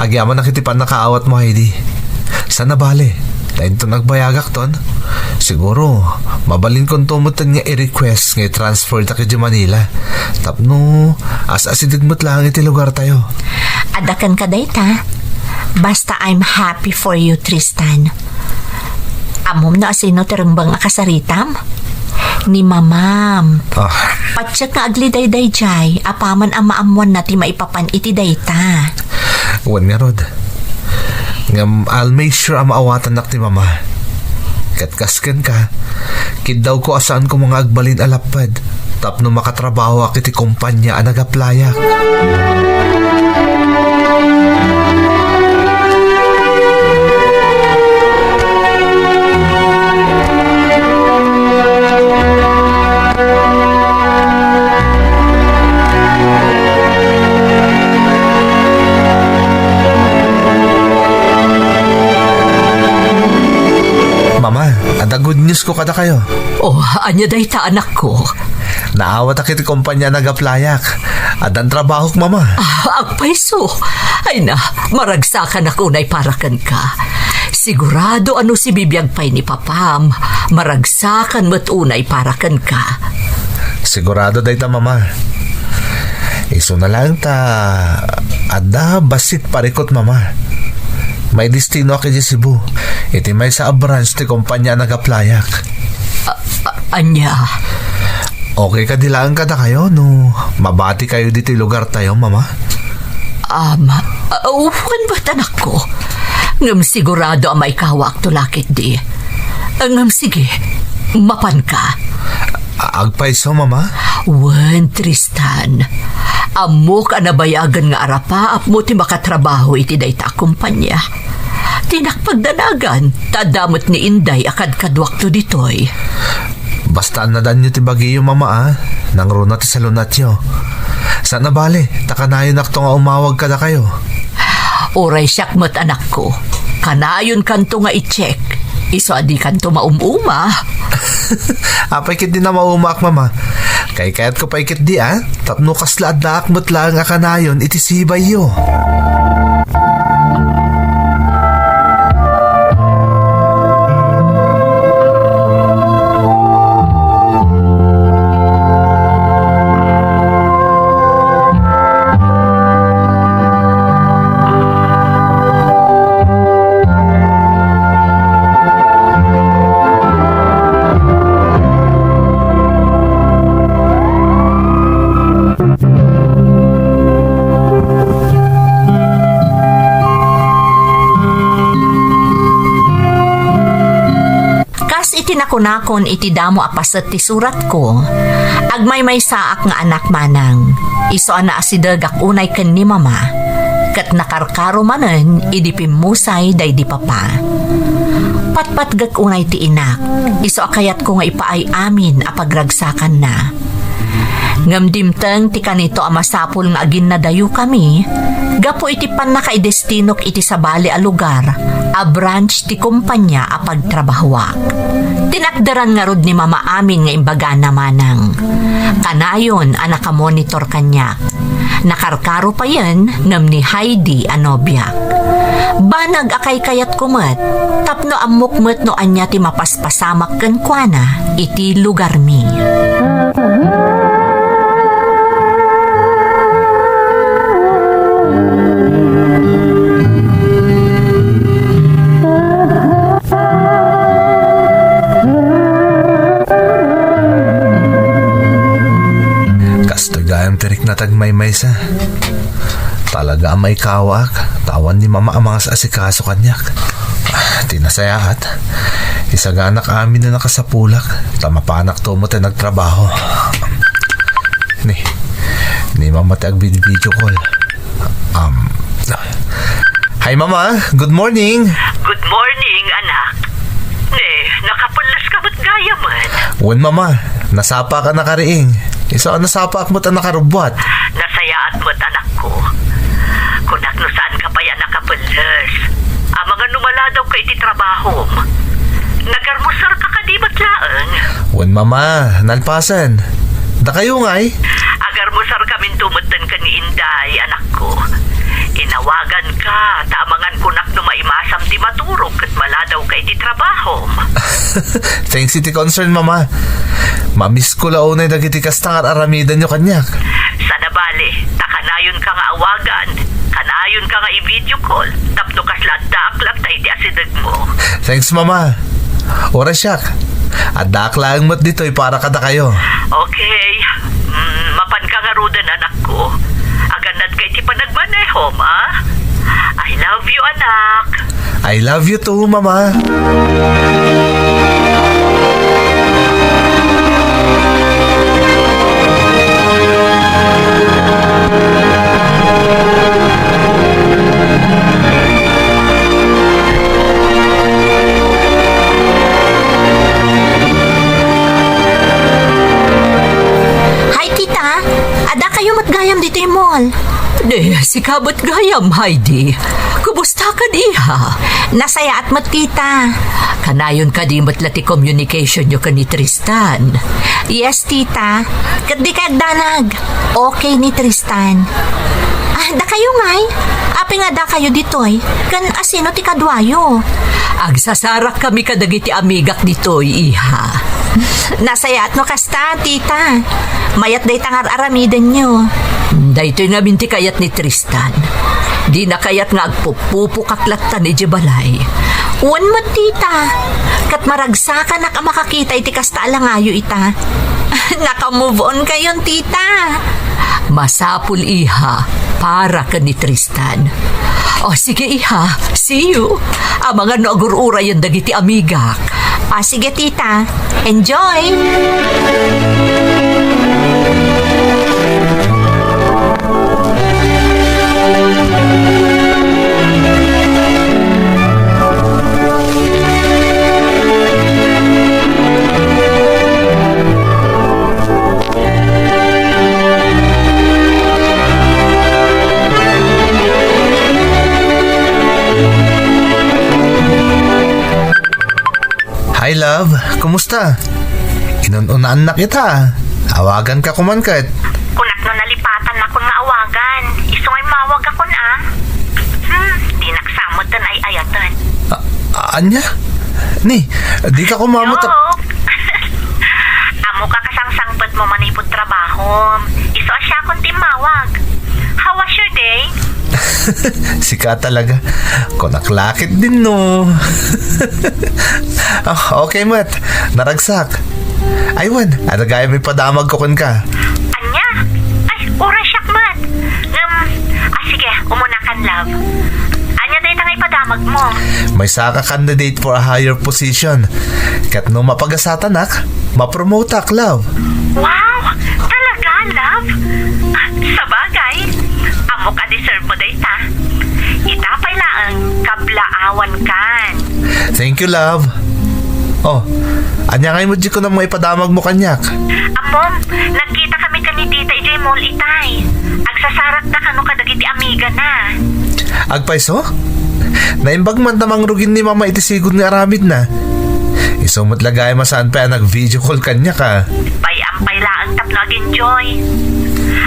Agyaman na kitipan nakaawat mo, Heidi. Sana bale. Dahil to nagbayagak ton. Siguro, mabalin kong tumutan nga i-request nga i-transfer ta kay Manila. Tapno, as-asidid mo't lang iti lugar tayo. Adakan ka dayta. Basta I'm happy for you, Tristan. Amom na asino tirangbang akasaritam? Ni mamam. Patsyak nga agli day jay. Apaman ang maamuan na ti maipapan iti dayta. Wan nga rod. I'll make sure ang maawatan nak ti mama. Katkaskan ka. Kid daw ko asaan ko mga agbalin alapad. Tapno makatrabaho ak iti kumpanya ang nagaplayak. Good news ko kada kayo. Oh, anya day ta anak ko. Naawat akit kumpanya nagaplayak. Adan trabaho k mama. Agpaiso. Ay na, maragsakan ako na iparakan ka. Sigurado ano si bibiyag pay ni papam. Maragsakan mo't unay parakan ka. Sigurado day ta mama. Iso na lang ta. Ada basit parikot mama. May destino ako di Cebu. Iti may sa branch ti kumpanya nagaplayak. Anya? Okay ka dilaan kada kayo no mabati kayo dito lugar tayo, mama? Uwan ba't anak ko? Ngam sigurado ang may kawak to lakit di. Ngam sige, mapan ka. Agpaiso, mama? Wan, Tristan. Amo ka nabayagan nga arapa ap mo ti makatrabaho iti dayta kumpanya. Tinakpagdanagan, tadamot ni Inday akad kadwak to ditoy. Basta nadan nyo ti bagiyo, mama nang runa ti salunat nyo. Sana bale, takanayon nakto nga umawag kada kayo. Oray siyakmat anak ko. Kanayon kanto nga i-check. Iso adi kanto maumuma. Apay kit di na maumak, mama. Kayat ko paikit di Tapno kasla adlaak mo't lang akanayon iti sibay yo. ako nakon iti damo apasat ti surat ko. Agmay may saak nga anak manang. Iso ana asidagak unay ken ni mama. Kat nakarkaro manen idipim musay day di papa. Patpat gak unay ti inak. Iso akayat ko nga ipaay amin apagragsakan na. Ngamdimteng ti kanito amasapul nga agin na dayo kami, gapo iti pan na kay destinok iti sabali a lugar, a branch ti kumpanya a pagtrabahwak. Tinakdaran nga rod ni mama amin nga imbaga na manang. Kanayon a nakamonitor kanya. Nakarkaro pa yan ngam ni Heidi a nobyak. Banag akay kayat kumat, tapno amukmet no anya ti mapaspasamak ken kuana iti lugar mi. Gayam tirik na tagmaymay sa. Talaga may kawak. Tawan ni mama ang mga asikaso kanyak. Tinasayahat. Isaganak amin na nakasapulak. Tamapanak to mo tayo nagtrabaho. Ni mama tayo video call. Hi mama, good morning. Good morning, anak. Nakapulas ka ba't gaya man? Wen mama, nasapa ka na kariing. Isa nasapa ak mo't ang nakarubwat. Nasayaat mo't anak ko. Kunak no saan ka pa yan nakapulas. Ang mga numala daw ka iti trabaho. Nagarmusar ka kadibat laang. Wen mama, nalpasan. Da kayo nga'y? Agarmusar kamin tumutan ka ni Inday, anak ko. Inawagan ka, tamangan kunak no maimasam ti maturog at maladaw ka iti trabaho. Thanks iti concern, mama. Mamiss ko launay dagiti kastang aramidan nyo kanyak. Sana bali, takanayon ka nga awagan, kanayon ka nga i-video call, tapno kasladaklat tayo ti asidag mo. Thanks, mama. Ora siyak. At daklang mo't dito'y para kada kayo. Okay, mapan ka nga rudan, anak ko. Aganad kay ti panagmaneho, ma? I love you, anak. I love you too, mama. Hi, tita. Ada kayo matgayam dito yung mall. Si kabot gayam, Heidi. Kumusta ka diha? Nasaya at mat, tita. Kanayon ka di matlati communication nyo ka ni Tristan. Yes, tita. Kat di ka agdanag. Okay ni Tristan. Da kayo ngay. Api nga da kayo ditoy. Kan asino ti kadwayo. Agsasarak kami kadagiti amigak ditoy, iha. Nasaya at no kasta, tita. Mayat day tangar aramidan nyo. Daytoy nga binti kayat ni Tristan. Di na kayat nga agpupupo kaklatan ni Jebalay. Uwan mo, tita. Kat maragsakan na ka makakita iti kasta alangayo ita. Naka-move on kayon, tita. Masapul, iha, para ka ni Tristan. O sige, iha, see you. Ang mga nagur-ura yung dagiti amigak. Sige, tita. Enjoy! Hi, love. Kumusta? Inununaan na kita. Awagan ka kumankat. Kunak no nalipatan na kun nga awagan. Isungay mawag ako na. Di naksamutan ay ayatan. Anya? Ni, di ka kumamot. Amo ka kasangsangpet mo manipod trabaho. Iso siya kun timawag. How was your day? Sika talaga. Konaklakit din, no. Okay, Mat. Naragsak. Aywan, ano gaya may padamag ko kun ka? Anya? Ay, oras siyak, Mat. Sige, umunakan, love. Anya day tangay padamag mo. May saka candidate for a higher position. Kat no mapag-asatanak, mapromote ak, love. Wow! Talaga, love? Sa bagay, amo ka deserve mo day ta. Itapay lang kablaawan kan. Thank you, love. Oh, anya ngay mo di ko na mga ipadamag mo kanyak. Amom, nagkita kami ka ni Tita Ijay Mall itay. Agsasarak na kano kadagiti amiga na. Agpaiso? Naimbag man namang rugin ni mama itisigod nga aramid na. Isumot lagay masaan pa nag-video call kanya ka. Ampay lang tap nag-enjoy.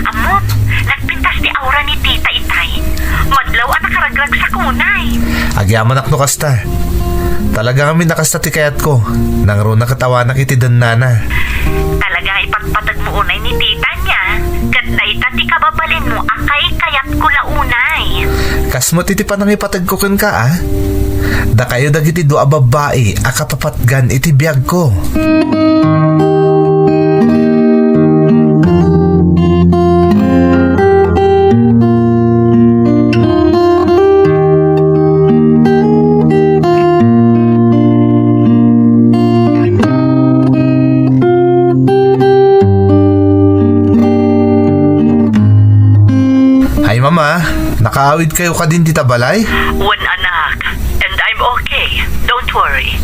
Amom, nagpintas di aura ni Tita Itay. Madlaw ang nakaragrag sa kunay. Agyaman akno kasta. Talaga kami nakasta ti kayat ko. Nang ro nakatawa na kitidan nana. Talaga ipagpatag mo unay ni tita niya. Kat na itati kababalin mo akay kayat ko launay. Kas mo titipan nang ipatag ko kun ka, ah? Da kayo dagiti doa babae akapapatgan iti biyag ko. Ay mama, nakaawid kayo ka din tita balay? Wan anak, and I'm okay. Don't worry.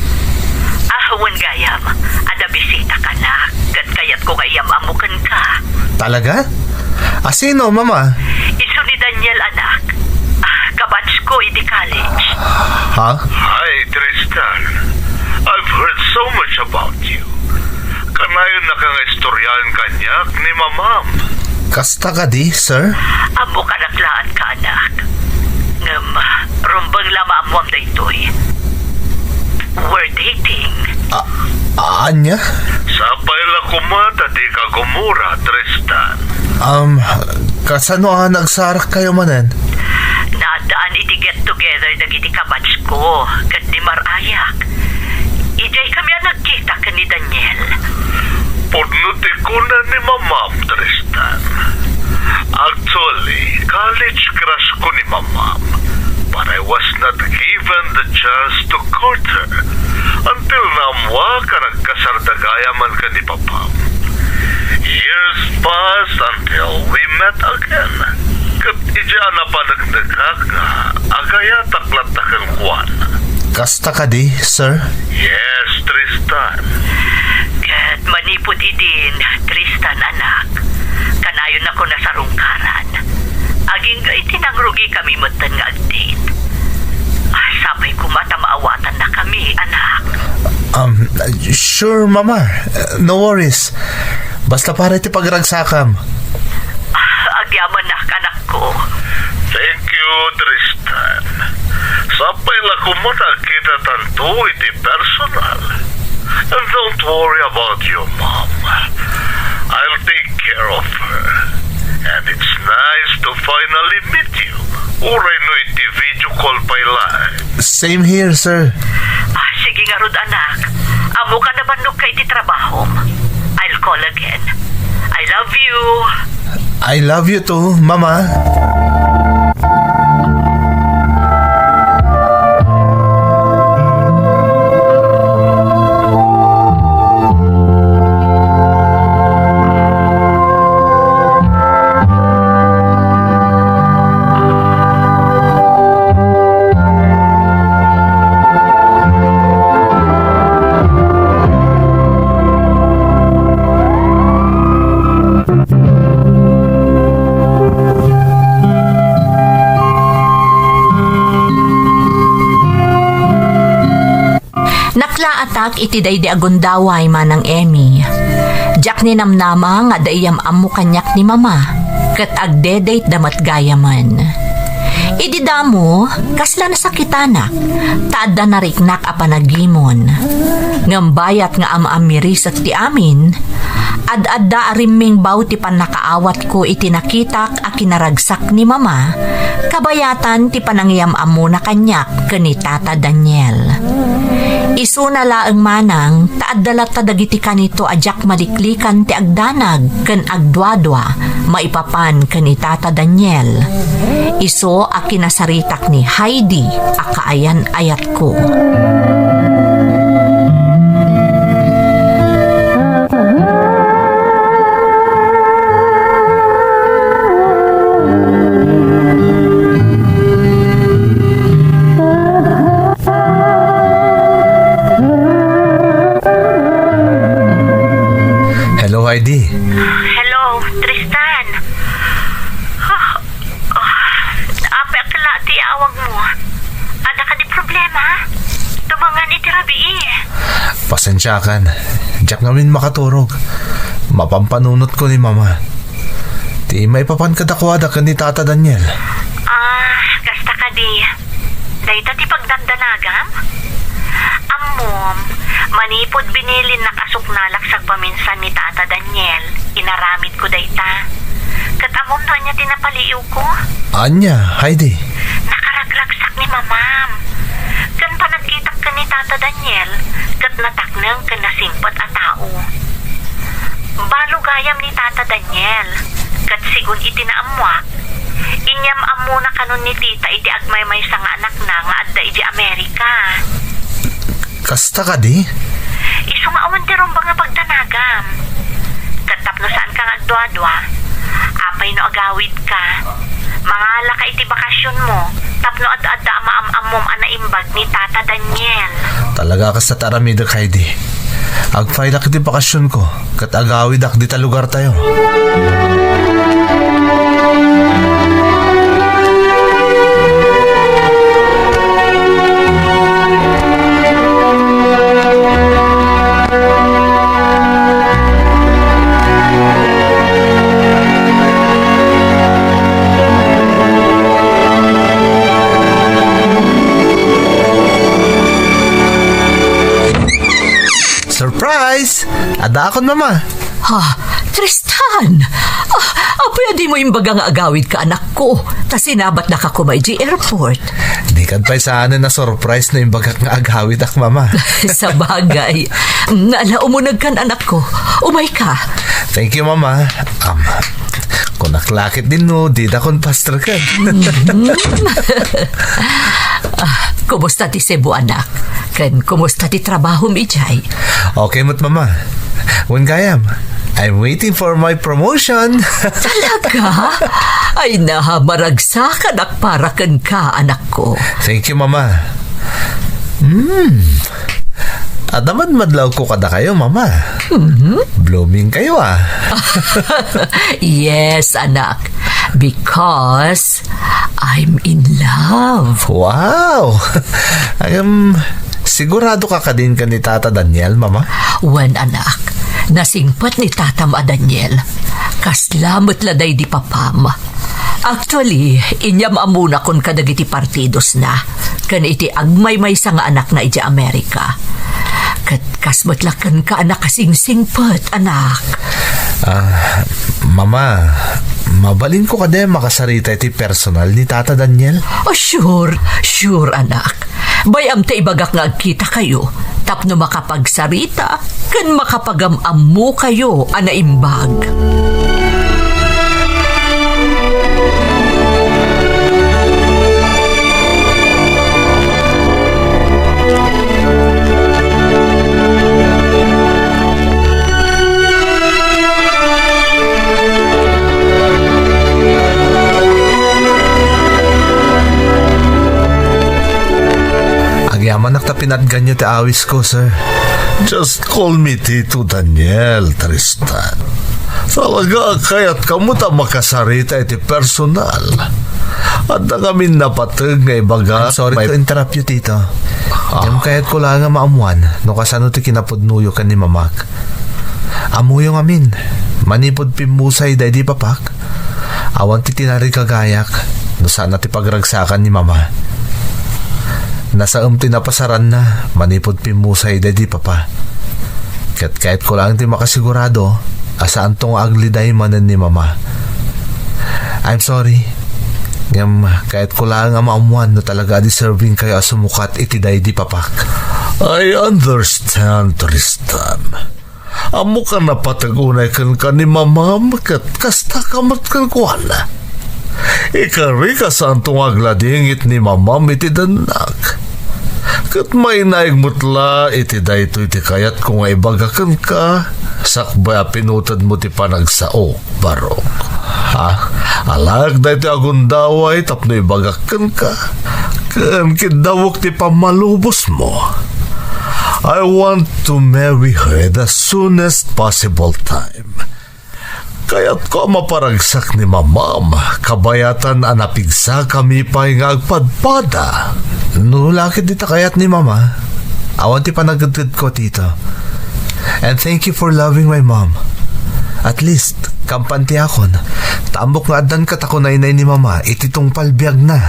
Wan gayam, ada bisita ka na. Kat kayat ko gayam amukan ka. Talaga? Sino mama? Iso ni Daniel anak. Kabats ko iti college. Ha? Hi, Tristan. I've heard so much about you. Kanayon na kang istoryahan kanyak ni mamam. Kasta ka di, sir? Amo ka naklaan ka anak. Rumbang lama mo am daytoy. We're dating. Anya? Sapay la kumata di ka gumura, Tristan. Kasano nagsarak kayo manen? Nadaan iti get together dagiti kabats ko kat di marayak. Ijay kami ang nagkita ka ni Daniel. Pudnuti ko na ni mamam, Tristan. Actually, college crush ko ni mamam. But I was not given the chance to court her until namwa ka nagkasardagaya man ka ni papam. Years passed until we met again. Kat ija na panagdagag nga agaya taklatakan kuwan. Kasta ka di, sir? Yes, Tristan. Kat manipod idin, Tristan anak. Kanayon ako na sa rungkaran. Aging itinangrugi kami matan nga agdate. Sabay ko maamaawatan na kami, anak. Sure, mama. No worries. Basta para iti pagragsakam. Agyaman na, anak ko. Thank you, Tristan. Sapay la kumata kita tanto iti personal. And don't worry about your mom. I'll take care of her. And it's nice to finally meet you. Uray no iti video call pa ilay. Same here, sir. Sige nga rod, anak. Amo ka na bandog ka iti trabaho. I'll call again. I love you. I love you too, mama. Naklaatak iti day di agundaway manang Emmy. Jack ni namnama nga dayam amu kanyak ni mama. Kat agdedate damat gayaman. Idi damo, kasla nasakitanak. Tada nariknak a panagimon. Ngambayat nga amaamiris at ti amin. Ad-adda ariming baw ti panakaawat ko iti nakitak a kinaragsak ni mama, kabayatan ti panangyam amo na kanyak ken ni Tata Daniel. Isuna laeng manang taaddalat ta dagiti kanito ajak maliklikan ti agdanag ken agdwadwa maipapan ken ni Tata Daniel. Iso a kinasaritak ni Heidi a kaayan-ayat ko. Hello, Heidi. Hello, Tristan. Apa akala ti awag mo? Ada ka di problema? Tumangan iti rabi Pasensya kan. Diyak namin makaturog. Mapampanunot ko ni mama. Ti may papan kadakwada ka ni Tata Daniel. Kasta ka di. Dahita ti pagdandanagam? Amom, manipod binilin na kasuknalak sa paminsan ni Tata Daniel. Inaramid ko dayta. Katamom na niya tinapaliw ko. Anya, Heidi. Nakaragragsak ni mamam. Kan pa nagkitak ka ni Tata Daniel, kat nataknang ka nasimpat a tao. Balo gayam ni Tata Daniel, kat sigun iti naamwak. Inyam amo na kanon ni tita iti agmay-may sa nga anak na nga adda iti Amerika. Kasta ka di? Iso nga awan ti rumba nga pagdanagam. Katap no saan ka agdwa-dwa, apay no agawid ka. Mangala ka iti bakasyon mo, tapno ad-adda maam-amom anaimbag ni Tata Daniel. Talaga ka sa taramida, Heidi. Agfile ak di bakasyon ko, kat agawid ak di ta lugar tayo. Surprise! Ada akon, mama. Tristan! Pwede mo imbaga nga agawid ka anak ko, ta sinabat na ka kumay di airport. Di kan pa'y sana na surprise na imbagak nga agawid ak, mama. Sa bagay, nalaumunag kan anak ko. Umay ka. Thank you, mama. Kung naklakit din no, di da kon pastor ka. Kumusta ti Cebu anak? Ken kumusta ti trabaho mi jay? Okay mo't, mama. When gayam, I'm waiting for my promotion. Talaga? Ay nahamaragsakan ak para ken ka anak ko. Thank you, mama. At naman madlaw ko kada kayo, mama. Blooming kayo, Yes, anak. Because I'm in love. Wow! Sigurado ka din ka ni Tata Daniel, mama? Wan anak, nasingpat ni Tatam a Daniel. Kaslamot laday di papam. Actually, inyam amuna kon kadagiti partidos na. Kan iti agmay-may sa nga anak na iti Amerika. Kat kasmatlakan ka anak kasing singpat, anak. Mama, mabalin ko kada makasarita iti personal ni Tata Daniel? Oh, sure, anak. Bayam ta ibagak nga agkita kayo. Tapno makapagsarita, kan makapagamammo kayo, anaimbag. Agyaman naktapinan ganyo ti awis ko, sir. Just call me Tito Daniel, Tristan. Talaga kaya't kamuta makasarita iti personal. At na kami napatag nga ibaga. I'm sorry to interrupt you, Tito. Yung kaya't ko lang nga maamuan no kasano ti kinapudnuyo ka ni mamak. Amuyong amin. Manipod pimusay day di papak. Awan ti tinari kagayak no sana ti pagragsakan ni mama. Nasa tinapasaran na manipod pimusay day di papa. Kahit ko lang ti makasigurado asaan tong agliday manan ni mama. I'm sorry. Ngam, kahit ko lang ang maamuan na talaga deserving kayo asumukat itiday di papak. I understand, Tristan. Amo ka na patagunay kan ni mamam kat kasta kamat kan kuala. Ikari ka sa antong agladingit ni mamam iti danak. Kat may naigmutla iti dayto iti kayat kung ay bagakan ka sakbay pinutad mo ti panagsao barok. Ha? Alag dayto agundaway tapno ibagakan ka. Kan kidawok ti pamalubos mo. I want to marry her the soonest possible time. Kaya't ko maparagsak ni mamam, kabayatan anapigsa kami pa nga agpadpada. No, lakit dita kayat ni mama. Awan ti panagdagdag ko, tito. And thank you for loving my mom. At least, kampanti akon. Tambok nga adan katakunay ni mama, ititong palbiag na.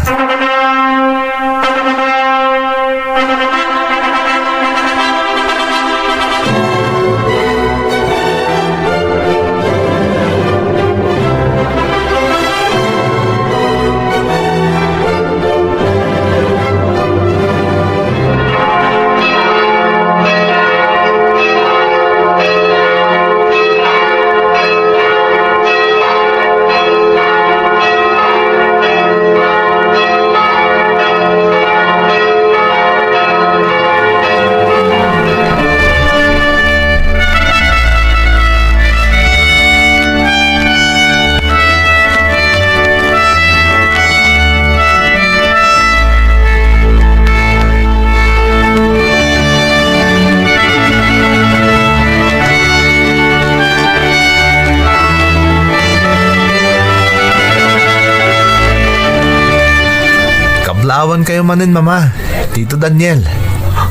Awan kayo manin, mama. Tito Daniel.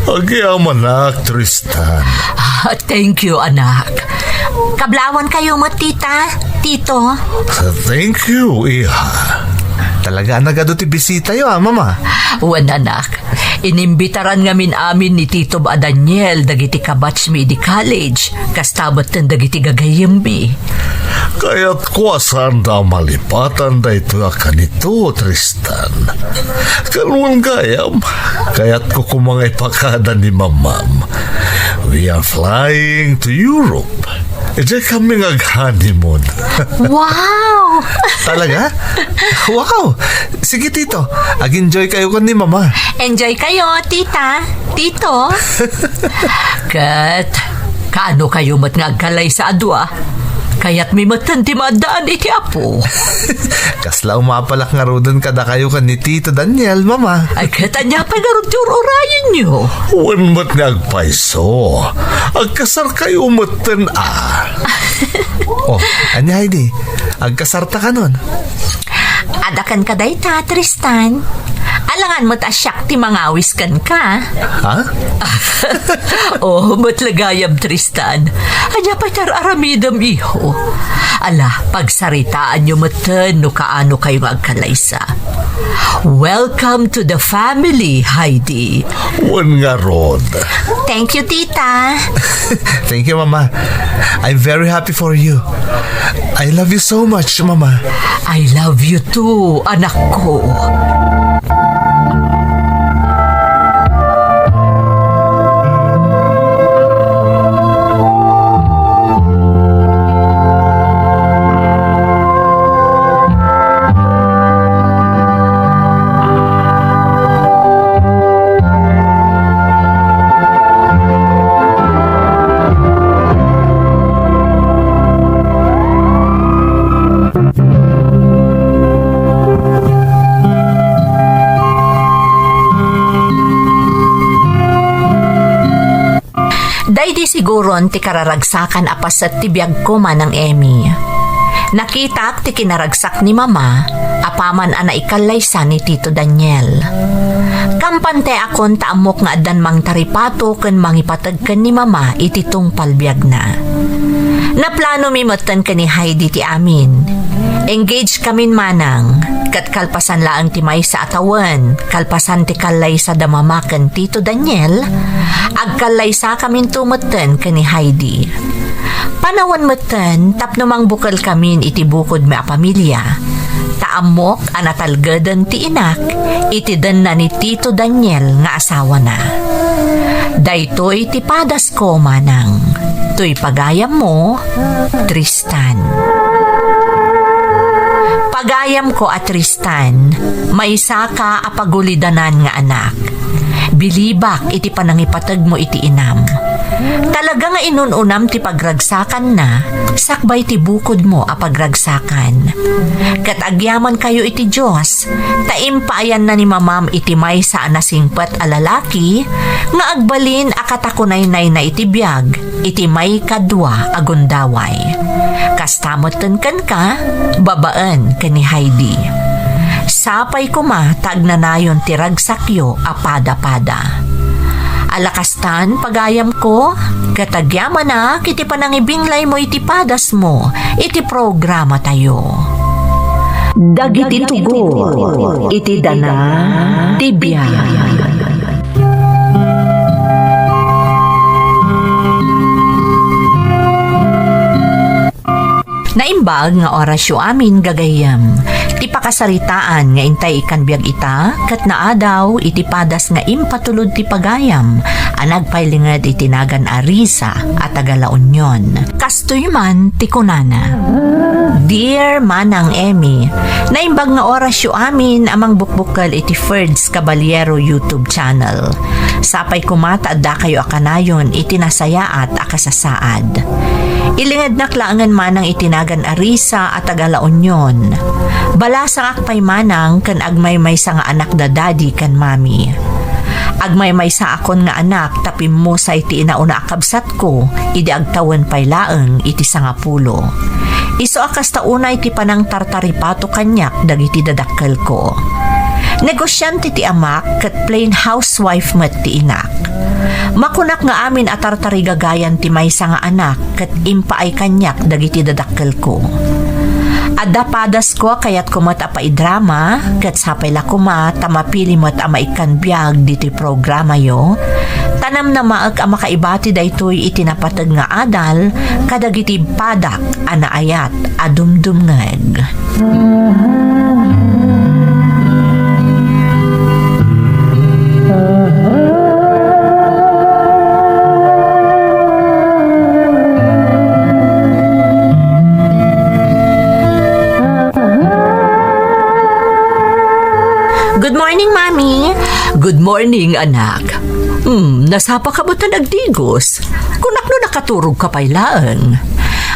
Agyaman anak, Tristan. Thank you, anak. Kablawan kayo mo, tita, tito. Thank you, iha. Talaga nagado ti bisita yo, mama. Wan, anak. Inimbitaran ngamin amin ni Tito ba Daniel dagiti kabatch mi di college. Kastabat ng dagiti gagayem mi. Kaya't kuwasan da malipatan da ito kanito, Tristan. Kalungan gayam, kaya't ko kumangay pakada ni mamam. We are flying to Europe. Diyan kami honeymoon. Wow! Talaga? Wow! Sige, tito. Ag-enjoy kayo kan ni mama. Enjoy kayo, tita, tito. Kat, kaano kayo mat ngagkalay sa adwa? Kaya't may matanti madaan iti apo. Kasla umapalak nga rodan kada kayo kan ni Tito Daniel, mama. Ay katanya pa nga ron orayin nyo. Wan mat nagpaiso. Agkasar kayo matan Oh, anya Heidi, agkasarta ka nun. Adakan ka day ta, Tristan. Alangan mo't asyak ti mangawis kan ka. Ha? Oh, matlagayam, Tristan. Anya pa aramidam iho. Ala, pagsaritaan nyo matan no kaano kayo agkalaysa. Welcome to the family, Heidi. Wan nga rod. Thank you, tita. Thank you, mama. I'm very happy for you. I love you so much, mama. I love you too, anak ko. Daydi siguron ti kararagsakan apas at tibiyag ko man ng Emmy. Nakita ti kinaragsak ni mama, apaman ana ikalaysa ni Tito Daniel. Kampante akon taamok nga adan mang taripato ken mangipatag ken ni mama ititong palbiag na. Naplano mi matan ken ni Heidi ti amin. Engage kamin manang, kat kalpasan laang ti may sa atawan, kalpasan ti kalay sa damamakan Tito Daniel, agkalay sa kamin tumatan ken ni Heidi. Panawan meten, tapno mang bukal kamin iti bukod me a pamilya. Taamok anatalgadan ti inak, iti dan na ni Tito Daniel nga asawa na. Daytoy ti padas ko manang, tuy pagayam mo, Tristan. Pagayam ko at Tristan, may isa ka apagulidanan nga anak. Bilibak iti panangipatag mo iti inam. Talaga nga inununam ti pagragsakan na, sakbay ti bukod mo a pagragsakan. Katagyaman kayo iti Diyos, taimpaayan na ni mamam iti may sa anasingpat a lalaki, nga agbalin akatakunay-nay na iti biyag, iti may kadwa agundaway. Kastamoten kan ka, babaan ka ni Heidi. Sapay kuma tagnanayon ti ragsakyo a pada-pada. Alakastan pagayam ko, katagyaman na kiti panangibinglay mo iti padas mo, iti programa tayo. Dagiti tugo, iti dana, tibya. Naimbag nga orasyo amin gagayam. Ti pakasaritaan nga intay ikan biyag ita, kat naadaw iti padas nga impatulod ti pagayam, anagpailingad itinagan arisa at Tagalaunyon. Kastoy man ti kunana. Dear Manang Emmy, naimbag nga orasyo amin amang bukbukal iti Ferds Caballero YouTube channel. Sapay kumata da kayo akanayon itinasayaat akasasaad. Ilingad naklangan manang itinagan arisa at Tagalaunyon. Balasa akpay manang kan agmay-may sa nga anak da daddy kan mami. Agmay-may sa akon nga anak tapim mo sa iti inauna akabsat ko, idi agtawan pay laeng iti sangapulo. Iso akas tauna iti panang tartaripato kanyak dagiti dadakkel ko. Negosyante ti amak kat plain housewife met ti inak. Makunak nga amin atartari gagayan ti maysa nga anak kat impaay kanyak dagiti dadakkel ko. Adda padas ko kayat kumata pa idrama kat sapay la kuma tamapili mo't amaikan biyag diti programa yo. Tanam na maag ang makaibati daytoy itinapatag nga adal kadagiti padak anaayat adumdumngeg. Good morning, Mami. Good morning, anak. Nasapa ka ba ta nagdigos? Kunak no nakaturog ka pay laeng.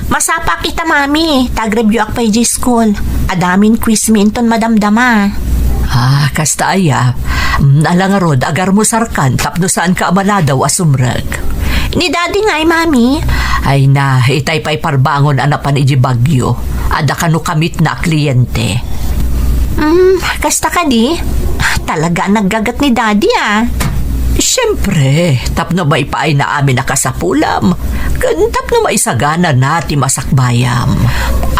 Masapa kita, Mami. Tag-review ak pay G-School. Adamin quiz minton madamdama. Kasta aya. Alangarod, agar mo sarkan, tapno saan ka amaladaw asumrag. Ni Daddy nga'y, Mami. Ay na, itay pay parbangon anapan iji bagyo. Ada ka no kamit na kliyente. Kasta ka di? Talaga naggagat ni Daddy, Siyempre, tapno may paay na amin nakasapulam. Tapno may sagana na ti masakbayam.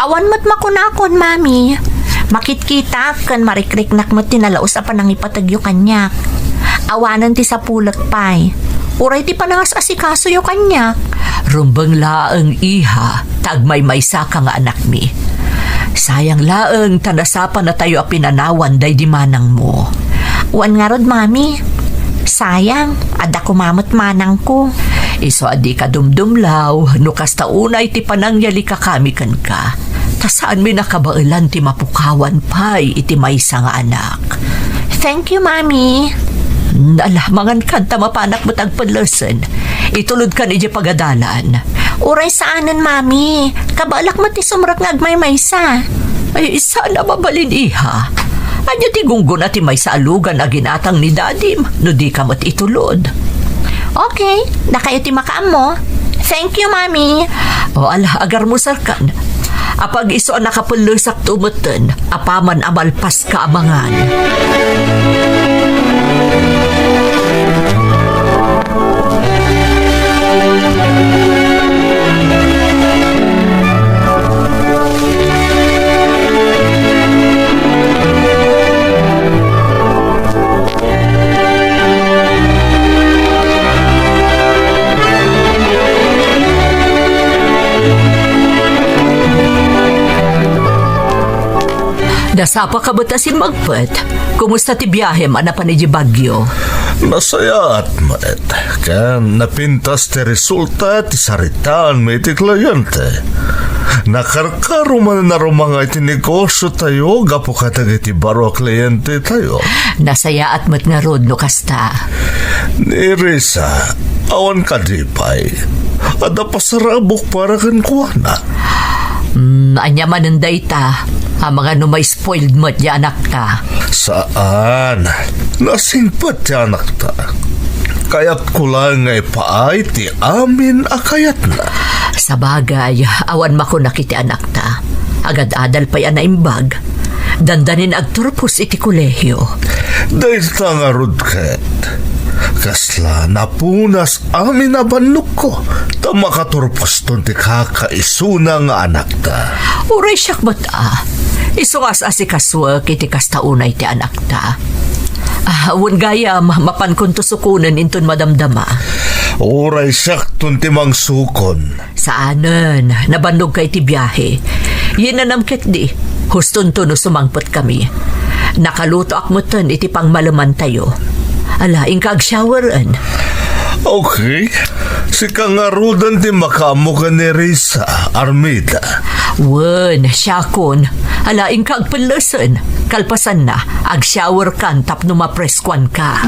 Awan mo't makunakon, Mami. Makitkita kan marikriknak mo't tinalaos apan ang ipatagyo kanyak. Awanan ti sa pulak pay. Uray ti panangas asikaso yo kanyak. Rumbang laeng iha, tagmay saka nga anak mi. Sayang laeng tanasapan na tayo apinanawan day di manang mo. Wan nga rod, Mami. Sayang, ada kumamot manang ko. Iso adi ka dumdumlaw, nukas taunay ti panangyali kakamikan ka. Tasaan mi nakabailan ti mapukawan pay iti maysa nga anak. Thank you, Mami. Alamangan kanta mapanak mo tagpanlasan. Itulod ka ni di pagadalan. Uray saanan, Mami. Kabalak mo ti sumrak nga agmay-maysa. Ay, sana mabalin iha. Anya ti gunggo na ti may sa alugan na ginatang ni Dadim, no di ka mat itulod. Okay, na kayo ti makaam mo. Thank you, Mami. O ala, agar mo sarkan. Apag iso nakapalusak tumutan, apaman amalpas ka amangan. Nasapa ka ba ta si Magpet? Kumusta ti biyahe man pa ni Bagyo? Nasaya at maet. Kaya napintas ti resulta ti saritaan may ti klayente. Nakarkaro man na rumangay ti negosyo tayo, gapo katag iti baro kliyente tayo. Nasaya at mat nga rod no kasta. Ni Risa, awan ka di pa'y. Ada pasarabok para kan kuwana. Anya mananday ta. Ang mga no may spoiled mat ya anak ta. Saan? Nasingpat ti anak ta. Kayat ko lang ngay paay ti amin akayat na. Sa bagay, awan mako nakiti anak ta. Agad adal pa yan na imbag. Dandanin agturpos iti kolehyo. Dahil ta nga rudket. Kasla napunas amin na banluk ko. Ta makaturpos ton ti kakaisuna nga anak ta. Uray siyak bata. Isungas asikaswa kiti kastaunay ti anak ta. Awan gaya mapan kun tusukunan inton madamdama. Uray siyak ton ti mangsukon. Saanan, nabannog kay ti biyahe. Yinanamkit di, huston to no sumangpot kami. Nakaluto akmutan iti pangmalaman tayo. Alaing kag-showeran. Okay. Si kangarudan ti makamuka ni Risa, Armida. Wen, syakon. Alaing kag-palasan. Kalpasan na, ag-shower kan tapno mapreskwan ka.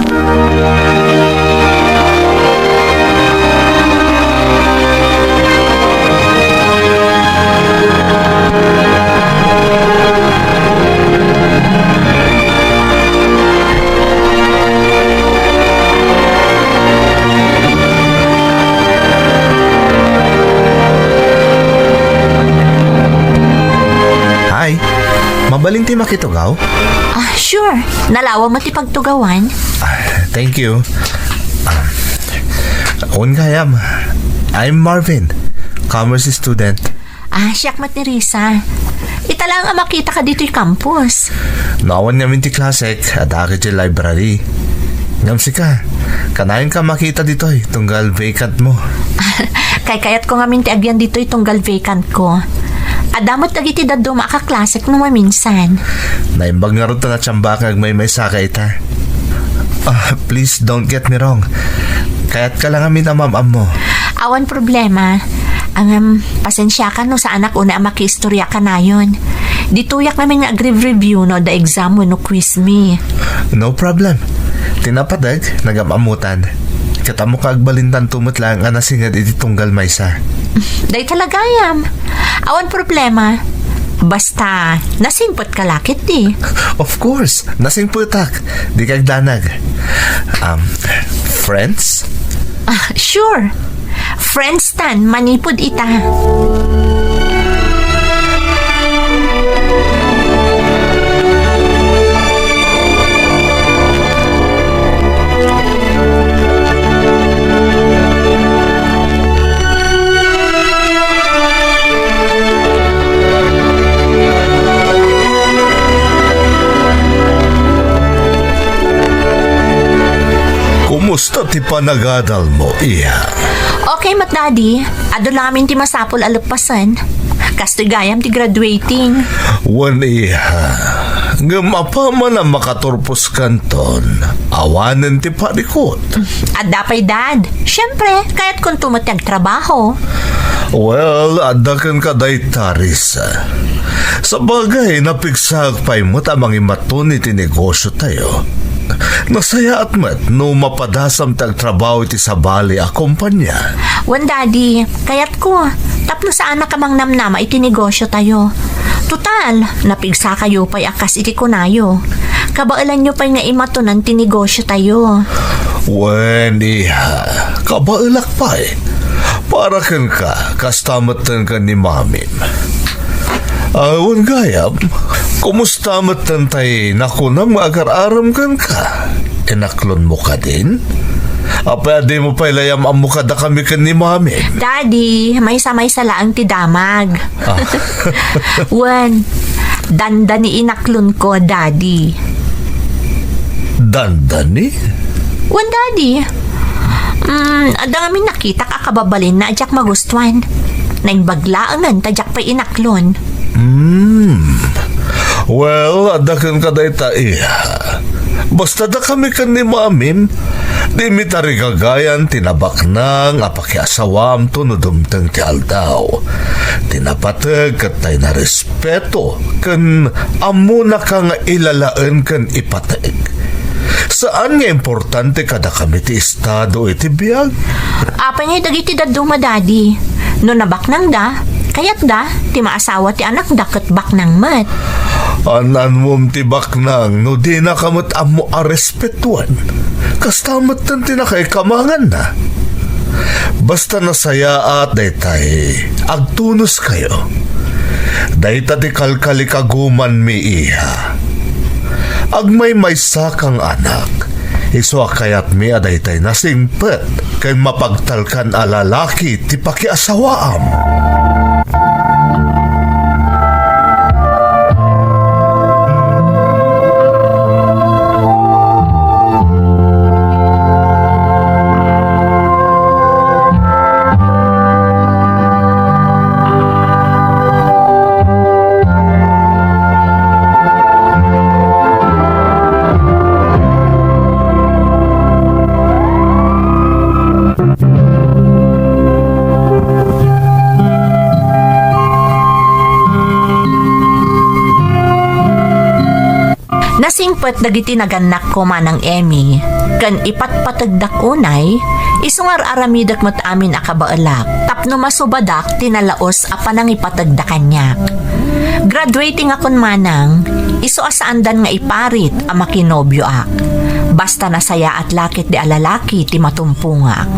Hi. Mabaling ti makitugaw? Sure. Nalawa mo ti pagtugawan. Thank you. Ungayam. I'm Marvin, commerce student. Siyak mat ni Risa. Italang ang makita ka dito yung campus. Nawan namin ti klasek at akit ti library. Ngamsi ka. Kanayon ka makita dito tunggal vacant mo. Kayat ko nga minti agyan dito itong vacant ko. Adamot agiti daddo makaklasik no maminsan. Naimbag nga rin na tsamba kag may sakay ta. Please don't get me wrong. Kaya't ka lang amin ang mamam mo. Awan problema. Ang pasensya ka no sa anak una ang makiistorya ka na yun. Dituyak namin nga review no the exam mo no quiz me. No problem. Tinapadag, nagamamutan. Katamo ka agbalintan tumot lang ang nasingad iti tunggal maysa. Day talaga yam. Awan problema. Basta, nasimpot ka lakit di. Of course, nasingputak. Di kag danag. Friends? Sure. Friends tan, manipod ita. Kumusta ti panagadal mo, iya? Okay, mat daddy. Ado lamin ti masapol alupasan. Kastoy gayam ti graduating. Wan iya. Gamapa man ang makaturpos kanton. Awanan ti parikot. At dapay dad. Siyempre, kaya't kung tumatag trabaho. Well, adakan ka day Tarisa. Sa bagay, napigsag pa'y mo tamang imatun iti negosyo tayo. Nasaya at mat no mapadasam tag trabaho iti sabali a kumpanya. Wan daddy, kaya't ko. Tapno sa anak kamang namnama iti negosyo tayo. Total, napigsa kayo pa'y akas iti kunayo. Kabailan nyo pa'y nga imatunan ti negosyo tayo. Wen, iha, kabailak pa'y. Para kan ka, kastamatan ka ni mamim. Awan gayam, kumusta matantay na ko nang maagar-aram kan ka? Inaklon mo ka din? Pwede mo pa ilayam ang mukha da kami kan ni mami. Daddy, may samay laang ti damag. Wan, dandani inaklon ko, daddy. Dandani? Wan, daddy. Ada ngamin nakita kakababalin na adyak magustuhan. Naing baglaangan tadyak pa inaklon. Well, adakan ka dayta basta da kami kan ni mamim, di mi tari kagayan tinabak nang apakiasawam tunudumtang ti aldaw. Tinapatag kat tayo na respeto kan amo na ka nga ilalaan kan ipatag. Saan nga importante kada kami ti estado iti biyag? Apa niya dagiti daduma, Daddy? No nabaknang da, kayat da, ti maasawa ti anak da ket baknang mat. Anan mom ti baknang no di na kamot amo a respetuan. Kastamat tan tinakay kamangan na. Basta nasaya at daytay agtunos kayo. Dayta ti kalkali kaguman mi iha. Agmay may sakang anak. Iso kayat mi adaytay nasingpet kay mapagtalkan a lalaki ti pakiasawaam. Nasingpet dagiti naganak ko manang Emmy, kan ipatpatagdak unay, isungar aramidak mat amin akabaalak, tapno masubadak tinalaos apanang ipatagdakan niya. Graduating akon manang, iso asaandan nga iparit ang makinobyo ak. Basta nasaya at lakit di alalaki ti matumpungak.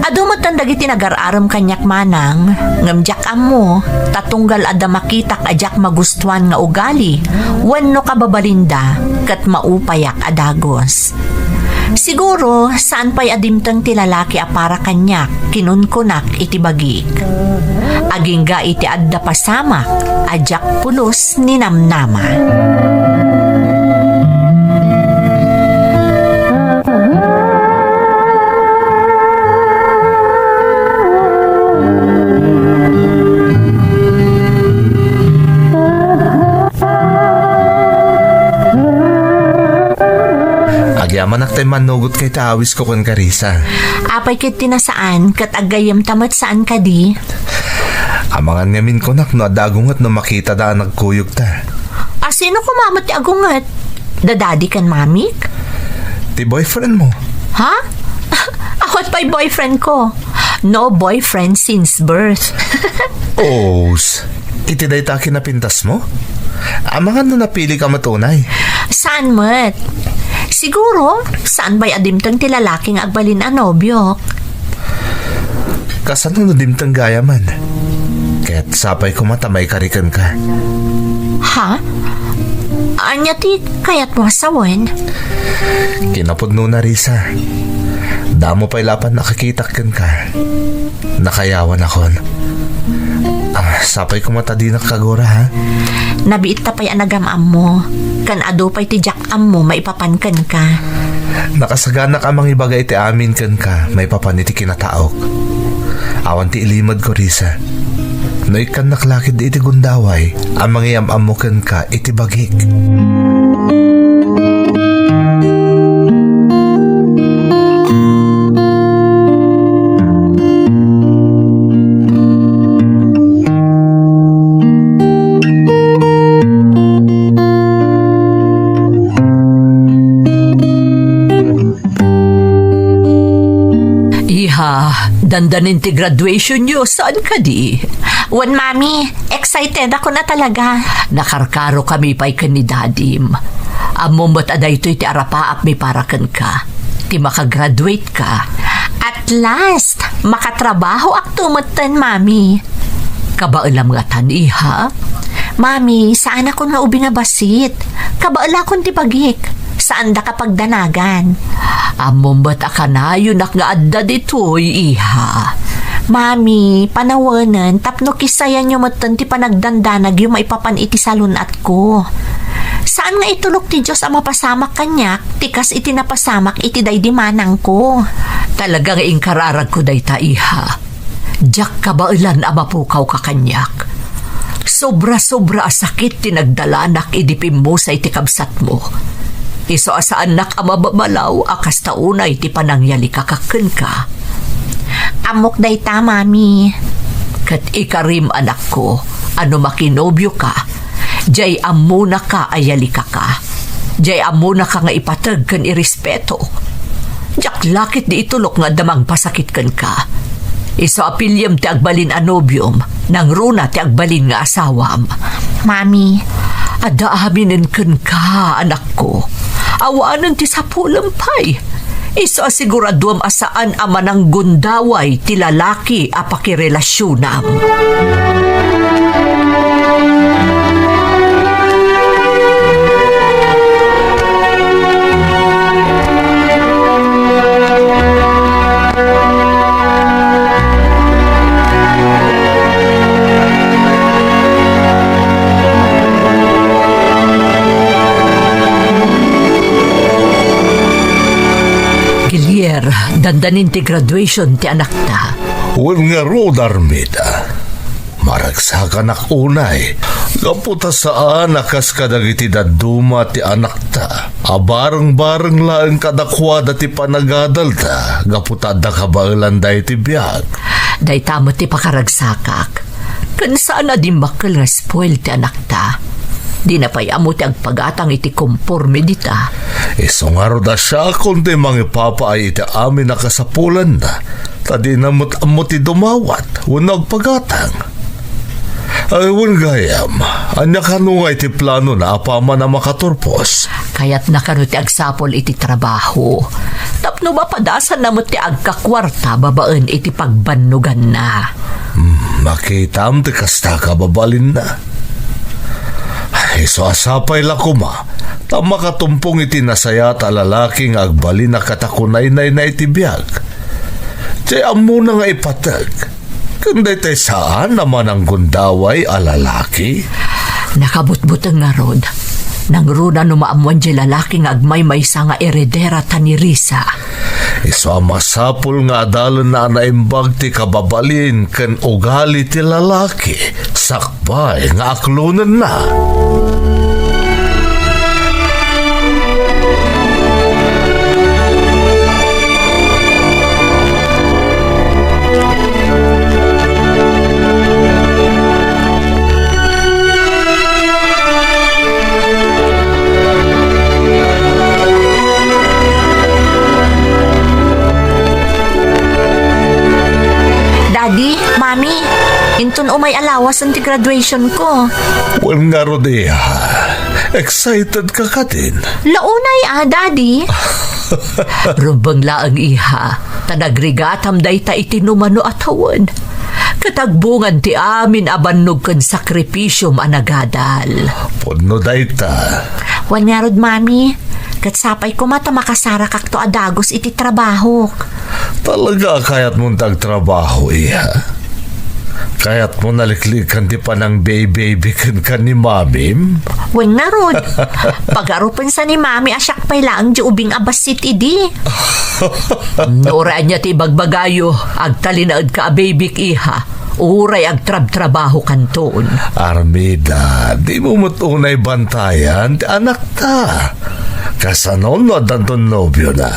Adumot ang dagiti nagararam kanyak manang, ngamjak amo, tatunggal ada makitak ajak magustuhan nga ugali, wenno kababalinda, kat maupayak adagos. Siguro, saan pa'y adimtang ti lalaki apara kanyak, kinunkunak iti bagik. Agingga iti adda pasamak, ajak pulos ni namnama. Manak tayo manugot kay taawis ko kon Karisa. Apay kit tinasaan, kat agayam tamat saan ka di? Amangan ngamin ko nak no adagungat no makita da nagkuyog ta. Sino kumamat ti agungat? Dadadi kan mamik? Ti boyfriend mo. Ha? Akot pa'y boyfriend ko. No boyfriend since birth. Iti day ta kinapintas mo? Amangan no napili ka matunay. Saan mat? Siguro, saan ba'y adimtang ti lalaking agbalin a nobyok? Kasano no dimtang gaya man? Kaya't sapay ko matamay karikan ka. Ha? Anya ti kayat mo asawan? Kinapudno na Risa. Damo pa'y lapan nakakitakan ka. Nakayawan akon. Sapay ko matadinak kagura ha? Nabiit ta pa'y anagam-am mo. Kan ado pa'y ti jak-am mo maipapankan ka. Nakasaganak amang ibagay ti amin kan ka, may papaniti kinataok. Awan ti ilimad ko Risa. No ikan naklakid iti gundaway, amang iyam-am mo kan ka iti bagik. Dandanin ti graduation nyo, saan ka di? Wan, Mami, excited ako na talaga. Nakarkaro kami pa'y kan ni Dadim. Among ba't aday ito'y ti arapaap may parakan ka. Ti makagraduate ka. At last, makatrabaho ak tumatan, Mami. Kabailam nga taniha? Mami, saan ako nga ubi nga basit? Kabaala akong ti pagik. Saan da kapag danagan? Among ba't akanayon ak nga adda dito'y iha? Mami, panawanan, tapno kisayan nyo matan ti panagdandanag yung maipapan iti salunat ko. Saan nga itulok ti Diyos ang mapasamak kanyak, tikas iti napasamak iti daydimanang ko. Talagang ingkararag ko day ta iha. Diyak kabailan amapukaw ka kanyak. Sobra-sobra sakit tinagdalanak idipim mo sa iti kabsat mo. Iso asa anak amababalaw akas taunay ti panangyali kakaken ka. Amok dayta, mami. Kat ikarim anak ko, ano makinobyo ka, jay amuna ka ayali ka. Jay amuna ka nga ipatag kan irespeto. Jak lakit di itulok nga damang pasakit kan ka. Iso apilyam ti agbalin anobyom, nang runa ti agbalin nga asawam. Mami, Ada aminin kan ka, anak ko. Awanan ti sapulampay. Iso asiguraduam asaan ama ng gundaway ti lalaki apakirelasyonam. Dandanin ti graduation ti anak ta. Wen nga road, Armida. Maragsakan ak unay. Kaputa saan akas kadagiti daduma ti anak ta. Abarang-barang laeng kadakwada ti panagadal ta. Kaputa da kabailan day ti biyag. Day tamo ti pakaragsakak. Kan saan na di makal nga spoil ti anak ta. Di na pa'y amo ti agpagatang iti komporme dita. Iso nga ro da siya kundi mga papa ay iti amin nakasapulan na. Tadi na amo ti dumawat. Unag pagatang. Ay gayam. Anya kanungay ti plano na apama na makaturpos. Kaya't nakano ti agsapol iti trabaho. Tapno ba padasan na mo ti agkakwarta babaan iti pagbannugan na. Makitam ti kasta ka babalin na. Iso asapay lakuma, tama katumpong iti nasaya ta lalaking agbali na katakunay na iti biyag. Di amo na nga ipatag, kanday tay saan naman ang gundaway a lalaki? Nakabutbutang nga rod. Nang runa numaamuan di lalaki nga agmay-maysa nga eredera ta ni Risa. Iso masapul nga adalan na naimbag ti kababalin ken ugali ti lalaki. Sakbay nga aklunan na. Daddy, Mami, intun umay alawas ang ti graduation ko. Well nga Rodea, excited ka ka din. Launay Daddy. Rumbang laang iha, tanagrigatam day ta itinumano at hawan. Katagbungan ti amin abannog kan sakripisyom anagadal. Puno day ta. Wan nga rod, Mami. Katsapay ko mata makasara kak to adagos iti trabaho. Talaga kayat mong tagtrabaho, iha. Kayat mo naliklikan di pa ng baby kan ni mamim? Wan nga rod. Pag-arupan sa ni Mami asyak pay lang di ubing abasit idi. Noraan niya ti bagbagayo, agtalinaad ka baby iha. Uray agtrab-trabaho kanton. Armida, di mo matunay bantayan ti anak ta. Kasanon no danton nobyo na.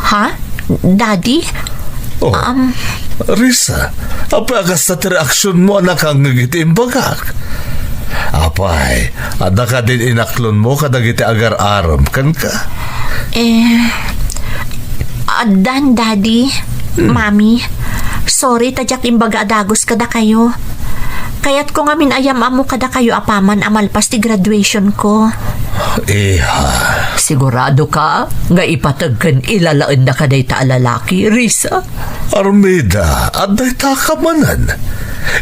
Ha? Daddy? Oh, Risa, apa agas na reaksyon mo anak ang ngigitim bagak? Apay, ada ka din inaklon mo kadagiti agar-aram kan ka? Adan, Daddy. Mami, sorry tadyak imbaga adagos kada kayo. Kaya't ko nga minayam amo kada kayo apaman amalpas ti graduation ko. Iha. Sigurado ka nga ipatagkan ilalaan na kaday ta lalaki, Risa? Armida, aday takamanan.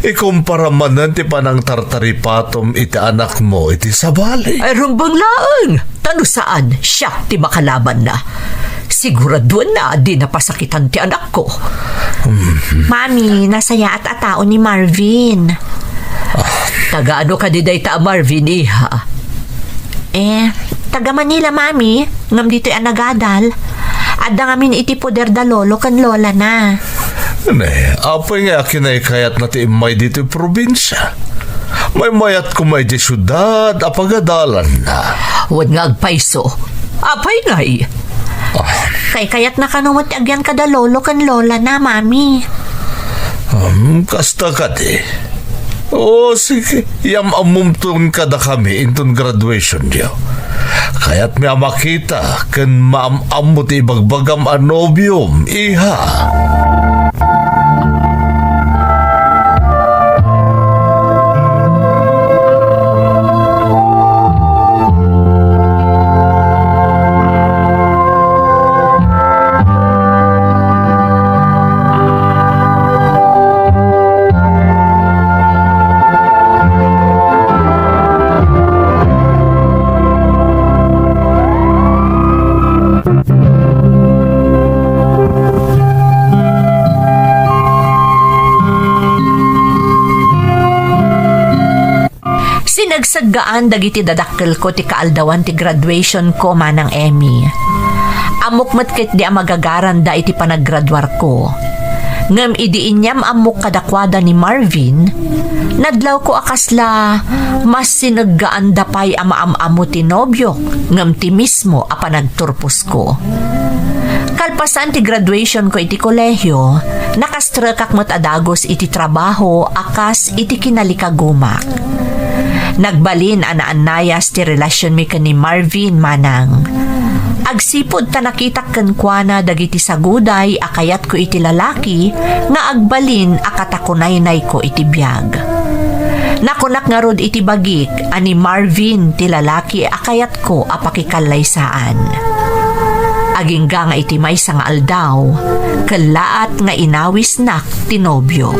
Ikumpara manan ti panang tartaripatom iti anak mo iti sabali. Ay rumbang laang, tano saan siya ti makalaban na. Siguraduan na di napasakitan ti anak ko. Mami, nasaya at atao ni Marvin. Taga-ano ka di day ta Marvin, iha? Taga Manila, Mami. Ngam dito'y anagadal. Adda ngamin iti poder da lolo kan lola na. Ne, apay nga akin ay kayat na ti imay dito yung probinsya. May mayat ko may di syudad, apagadalan na. Huwag nga agpaiso. Apay nga'y. Kay kayat nakanumot agyan kada lolo kan lola na, mami. Kasta ka di. Sige. Yam amumtun kada kami intun graduation niyo. Kaya't may makita kan maamamot ibagbagam anobium, iha. Sinagsagaan dagiti dadakkel ko ti kaaldawan ti graduation ko manang Emmy. Amok matkit di amagagaran da iti panaggraduar ko. Ngem idiin niyam amok kadakwada ni Marvin, nadlaw ko akasla mas sinaggaan dapay amaam-amo ti nobyok, ngem ti mismo a panagturpos ko. Kalpasan ti graduation ko iti kolehiyo, nakastrakak matadagos iti trabaho akas iti kinalikagumak. Nagbalin anaanayas ti relasyon mi ni Marvin manang. Agsipod ta nakitak kenkwana dagiti saguday akayat ko iti lalaki nga agbalin akatakunaynay ko iti biag. Nakunak nga rod iti bagik ani Marvin ti lalaki akayat ko apakikalaysaan. Agingga nga iti may nga aldaw, kalaat nga inawis nak ti nobyog.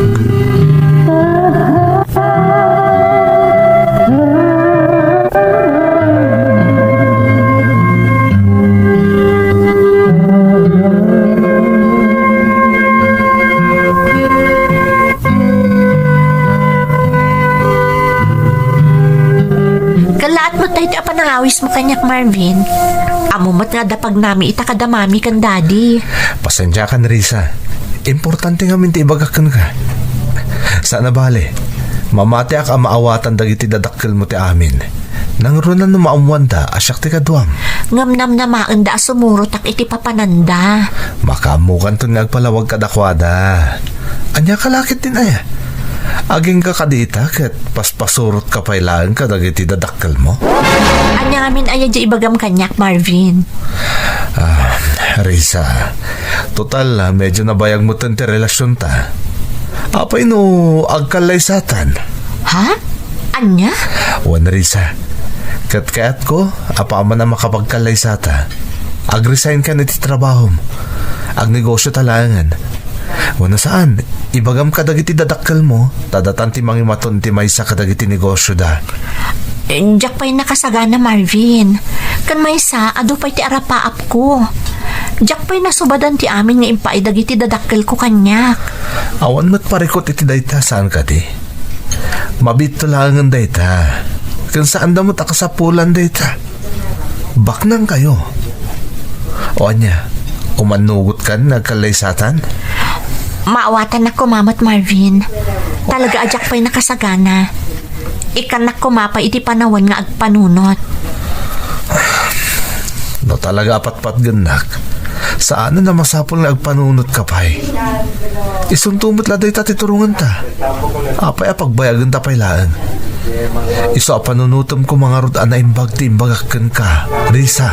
Awis mo kanyak, Marvin. Amumat nga dapag nami itakadamami kan daddy. Pasensya ka na, Risa. Importante nga minti ibagakan ka. Sana bale, mamati ak maawatan dagiti dadakkel mo ti amin. Nang runan no maamwanda, asyak ti kaduam. Ngamnam na maanda sumurot ak iti papananda. Makamukan to nagpalawag kadakwada. Anya kalakit din ay. Aging ka kadita ket paspasurot ka pailaan ka dagiti dadakkel mo. Anya amin aya di ibagam kanyak, Marvin. Risa, total medyo nabayag mo ti relasyon ta. Apay no agkalaysatan. Ha? Anya? Wan, Risa, kat ko, apa man na makapagkalaysata. Ag-resign ka na ti trabaho mo. Ag-negosyo talangan. Wana saan, ibagam ka dagiti dadakkel mo, tadatan ti mangimaton ti maysa ka dagiti negosyo da. Diyak pa'y nakasagana, Marvin. Kan maysa, ado pa'y ti arapaap ko. Diyak pa'y nasubadan ti amin nga impay dagiti dadakkel ko kanyak. Awan mat parikot iti dayta saan ka ti? Mabito langan dayta. Kan saan da mo takasapulan dayta? Baknang kayo. O anya, umanugot ka nagkalaysatan? Maawatan ako, Mamat Marvin. Talaga ajak pa'y nakasagana. Ikanak ko mapa iti panawan nga agpanunot. No talaga apat-pat ganak. Saan na masapol nga agpanunot ka pa'y? Isuntumot laday ta titurungan ta. Apay apagbayagan ta pailaan. Iso apanunutom ko mga rod ana imbag ti imbagakan ka, Risa.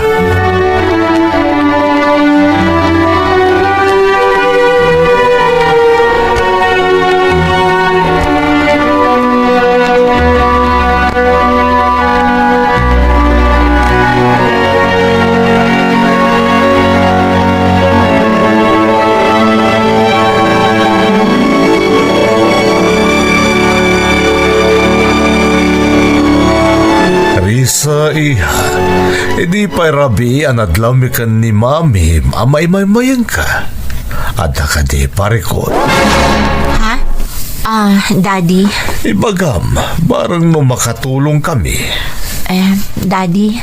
Sa iha, hindi pa'y rabi anadlamikan ni mami amay-maymayan ka. Ada ka di parikot. Ha? Daddy? Ibagam, barang no makatulong kami. Daddy,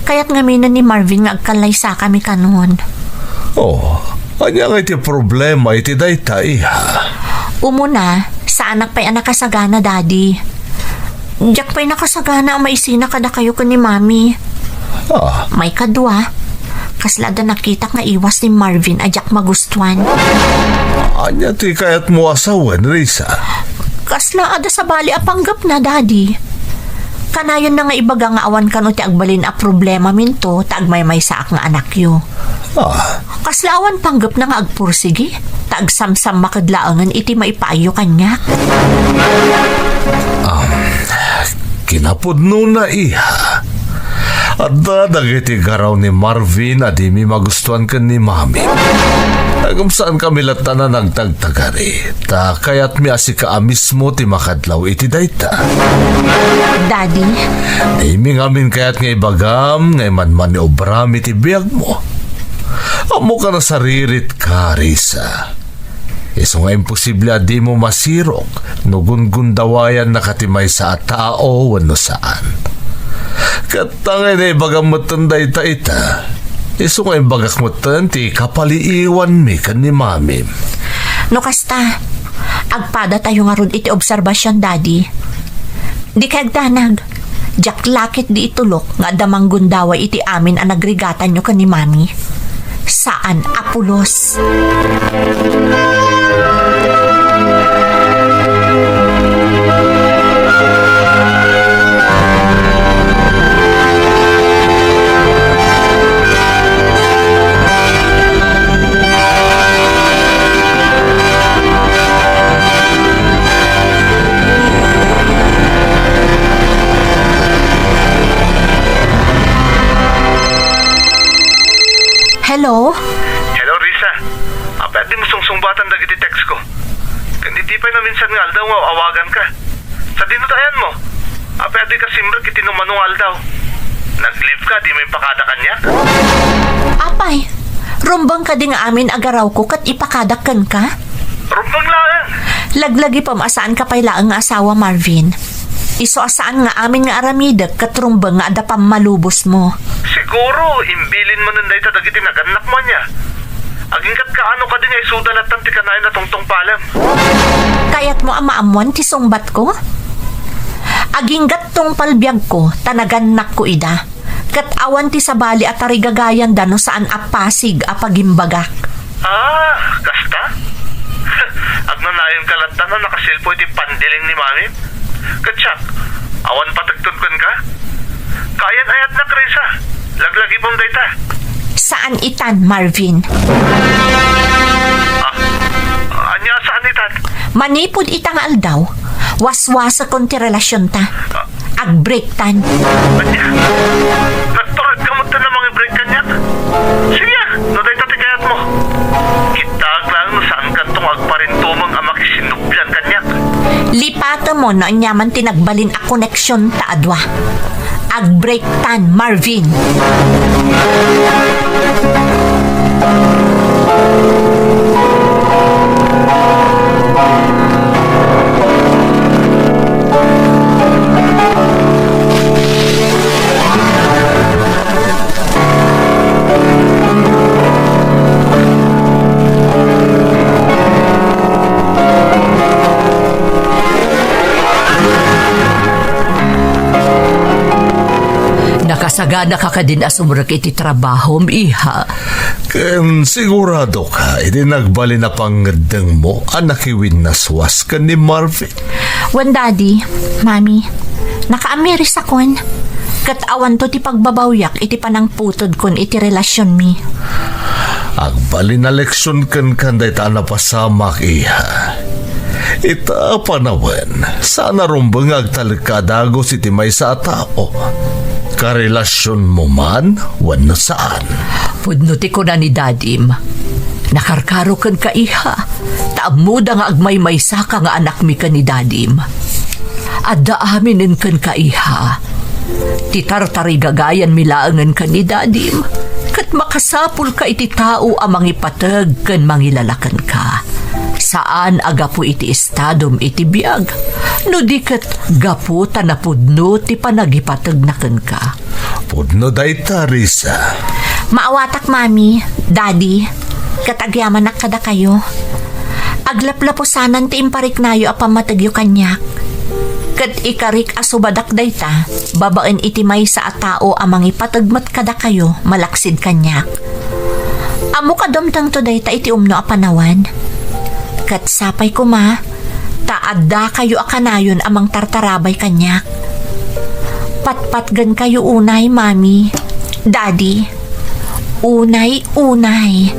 kaya't ngaminan ni Marvin nga agkalaysa kami kanon. Oh, anya nga iti problema iti dayta iha. Umuna, sa anak pa'y anak kasagana, Daddy. Jak pa'y nakasagana ang maisina kada kayo ka ni Mami. Ah, May kadwa. Kaslada nakita nga iwas ni Marvin ajak magustuhan. anya ti kayat mo asawan, Risa? Kasla ada sa bali apanggap na, Daddy. Kanayon na nga ibaga nga awan kano ti agbalin a problema minto taagmay sa ak nga anak yo. Ah, Kasla awan panggap na nga agpursigi. Taagsamsam makadlaangan iti maipaayo kanya. kinapudno na iha. At dagiti garaw ni Marvin at imi magustuhan ka ni Mami. Agam saan kami latana nagtagtagari. Ta kayat mi asika mismo ti makadlaw iti dayta. Daddy, Imi ngamin kayat nga ibagam ngay manman ni obram iti biyag mo. Amo ka na saririt ka, Risa. Iso nga imposible di mo masirok no gungundawayan nakatimay sa tao wano saan. Katangay na ibagam matanday ta ita. Iso nga ibagak matan ti kapaliiwan mi kan ni Mami. no kasta, agpada tayo nga ron iti obserbasyon, Daddy. Di kagdanag, jak lakit di itulok nga damang gundaway iti amin ang nagrigatan nyo ka ni Mami. Saan apulos? Hello? Hello, Risa. Pwede mo sungsungbatan dagiti text ko. Kandi di pa na minsan nga aldaw nga awagan ka. Sa dinutayan mo. Pwede ka simrag iti numanong aldaw. Nag-leave ka, di may pakada kanya. Apay, rumbang ka di nga amin agaraw ko kat ipakadakan ka? Rumbang lang. Laglagi pa maasaan ka pay laang nga asawa, Marvin. Iso asaan nga amin nga aramidag kat rumbang nga ada malubos mo. Siguro, imbilin mo nanday ta dagiti naganak mo niya. Aging kat kaano ka din nga isudalatan ti kanay na tungtong palam. Kayat mo amaamuan ti sungbat ko? Aginggat tong palbiag ko, tanaganak ko ida. Kat awan ti sabali at tarigagayan dano saan apasig apagimbagak. Kasta? Agnanayon ka lang na nakasilpo iti pandiling ni Mami. Katsak, awan patagtudkon ka? Kayan ayat na, Krisa. Laglagi pong dayta. Saan itan, Marvin? Anya saan itan? Manipod itang aldaw, waswasa kon ti relasyon ta. Ag-break tan. Anya? Nagturad ka mo na mga break kanyak? Sige, no dayta ti kayat mo. Kitag lang no saan kantong agparintumang ang makisinubyan kanyak. Lipata mo no anyaman tinagbalin a koneksyon ta adwa. Ag-break tan, Marvin. Nakasagana ka ka din asumrak iti trabaho, iha. Ken sigurado ka, iti nagbali na pangadang mo, anakiwin na swas ka ni Marvin. Wan, Daddy, Mami, naka-ameris akon. Kat awan to ti pagbabawyak iti panang putod kon iti relasyon mi. Agbali na leksyon kan kanday ta na pasamak iha. Ita panawan, sana rumbang agtalikadago si timay sa tao. Karelasyon mo man, wano saan. Pudnuti ko na ni Dadim. Nakarkaro kan ka iha. Taamuda nga agmay-maysa ka nga anak mi ka ni Dadim. Adda aminin kan ka iha. Titartari gagayan milaangan ka ni Dadim. Kat makasapul ka iti tao amang ipatag kan mangilalakan ka. Saan agapu iti estadom iti biag? No di kat gapu tanapudno ti panagipatag na ka. Pudno dayta, Risa. Maawatak, Mami, Daddy, katagyaman na kada kayo. Aglaplapusanan ti imparik nayo apamatagyo kanyak. Kat ikarik asubadak dayta, babaen iti may sa atao amang ipatagmat kada kayo, malaksid kanyak. Amo kadomtang to dayta iti umno a panawan. Kat sapay ko ma, taadda kayo akanayon amang tartarabay kanyak. Patpatgan kayo unay, mami, daddy. Unay.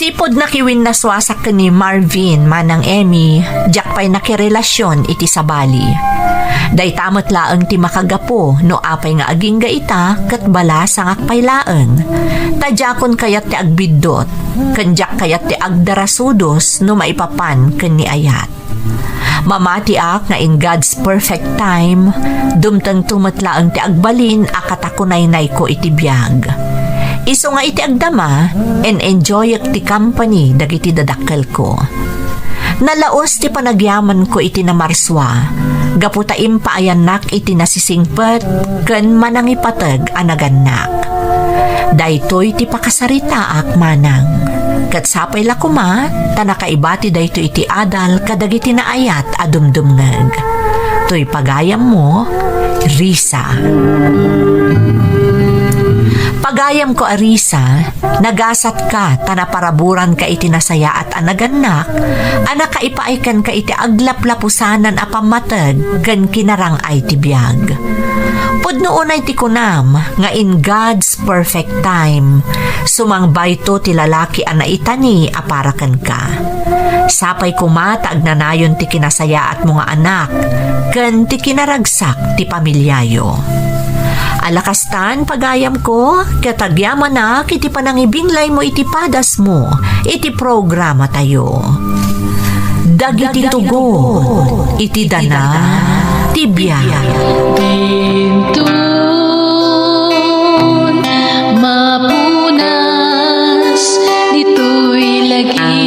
Sipod nakiwin na swasak ni Marvin manang Emmy, jakpay nakirelasyon iti sabali. Day tamot laeng ti makagapo no apay nga aging gaita kat bala sangak pay laeng. Tadjakon kayat ti agbiddot, kanjak kayat ti agdarasudos no maipapan ken ni ayat. Mamati ak nga in God's perfect time, dumtang tumatlaeng ti agbalin akatakunay-nay ko iti biyag. Iso nga iti agdama and enjoy ti company dagiti dadakkel ko. Nalaos ti panagyaman ko iti namarswa, gaputa impaayanak iti nasisingpet ken manangipateg anagannak. Daytoy ti pakasarita ak manang. Kat sapay la kuma, tanakaibati dayto iti adal kadagiti naayat adumdumngeg. Toy pagayam mo, Risa. Pagayam ko Arisa, nagasat ka tanaparaburan ka iti nasaya at anagannak, anak kaipaikan ka iti aglaplapusanan a pamatag ken kinarang ay ti biyag. Pudno unay ti kunam nga in God's perfect time, sumangbayto ti lalaki a naitani a paraken ka. Sapay kumata agnanayon ti kinasaya at mga anak, ken ti kinaragsak ti pamilyayo. Alakastan pagayam ko, katagyaman na kiti panangibinglay mo iti padas mo, iti programa tayo. Dagiti tugon, iti dana, tibya. Mapunas, dito'y lagi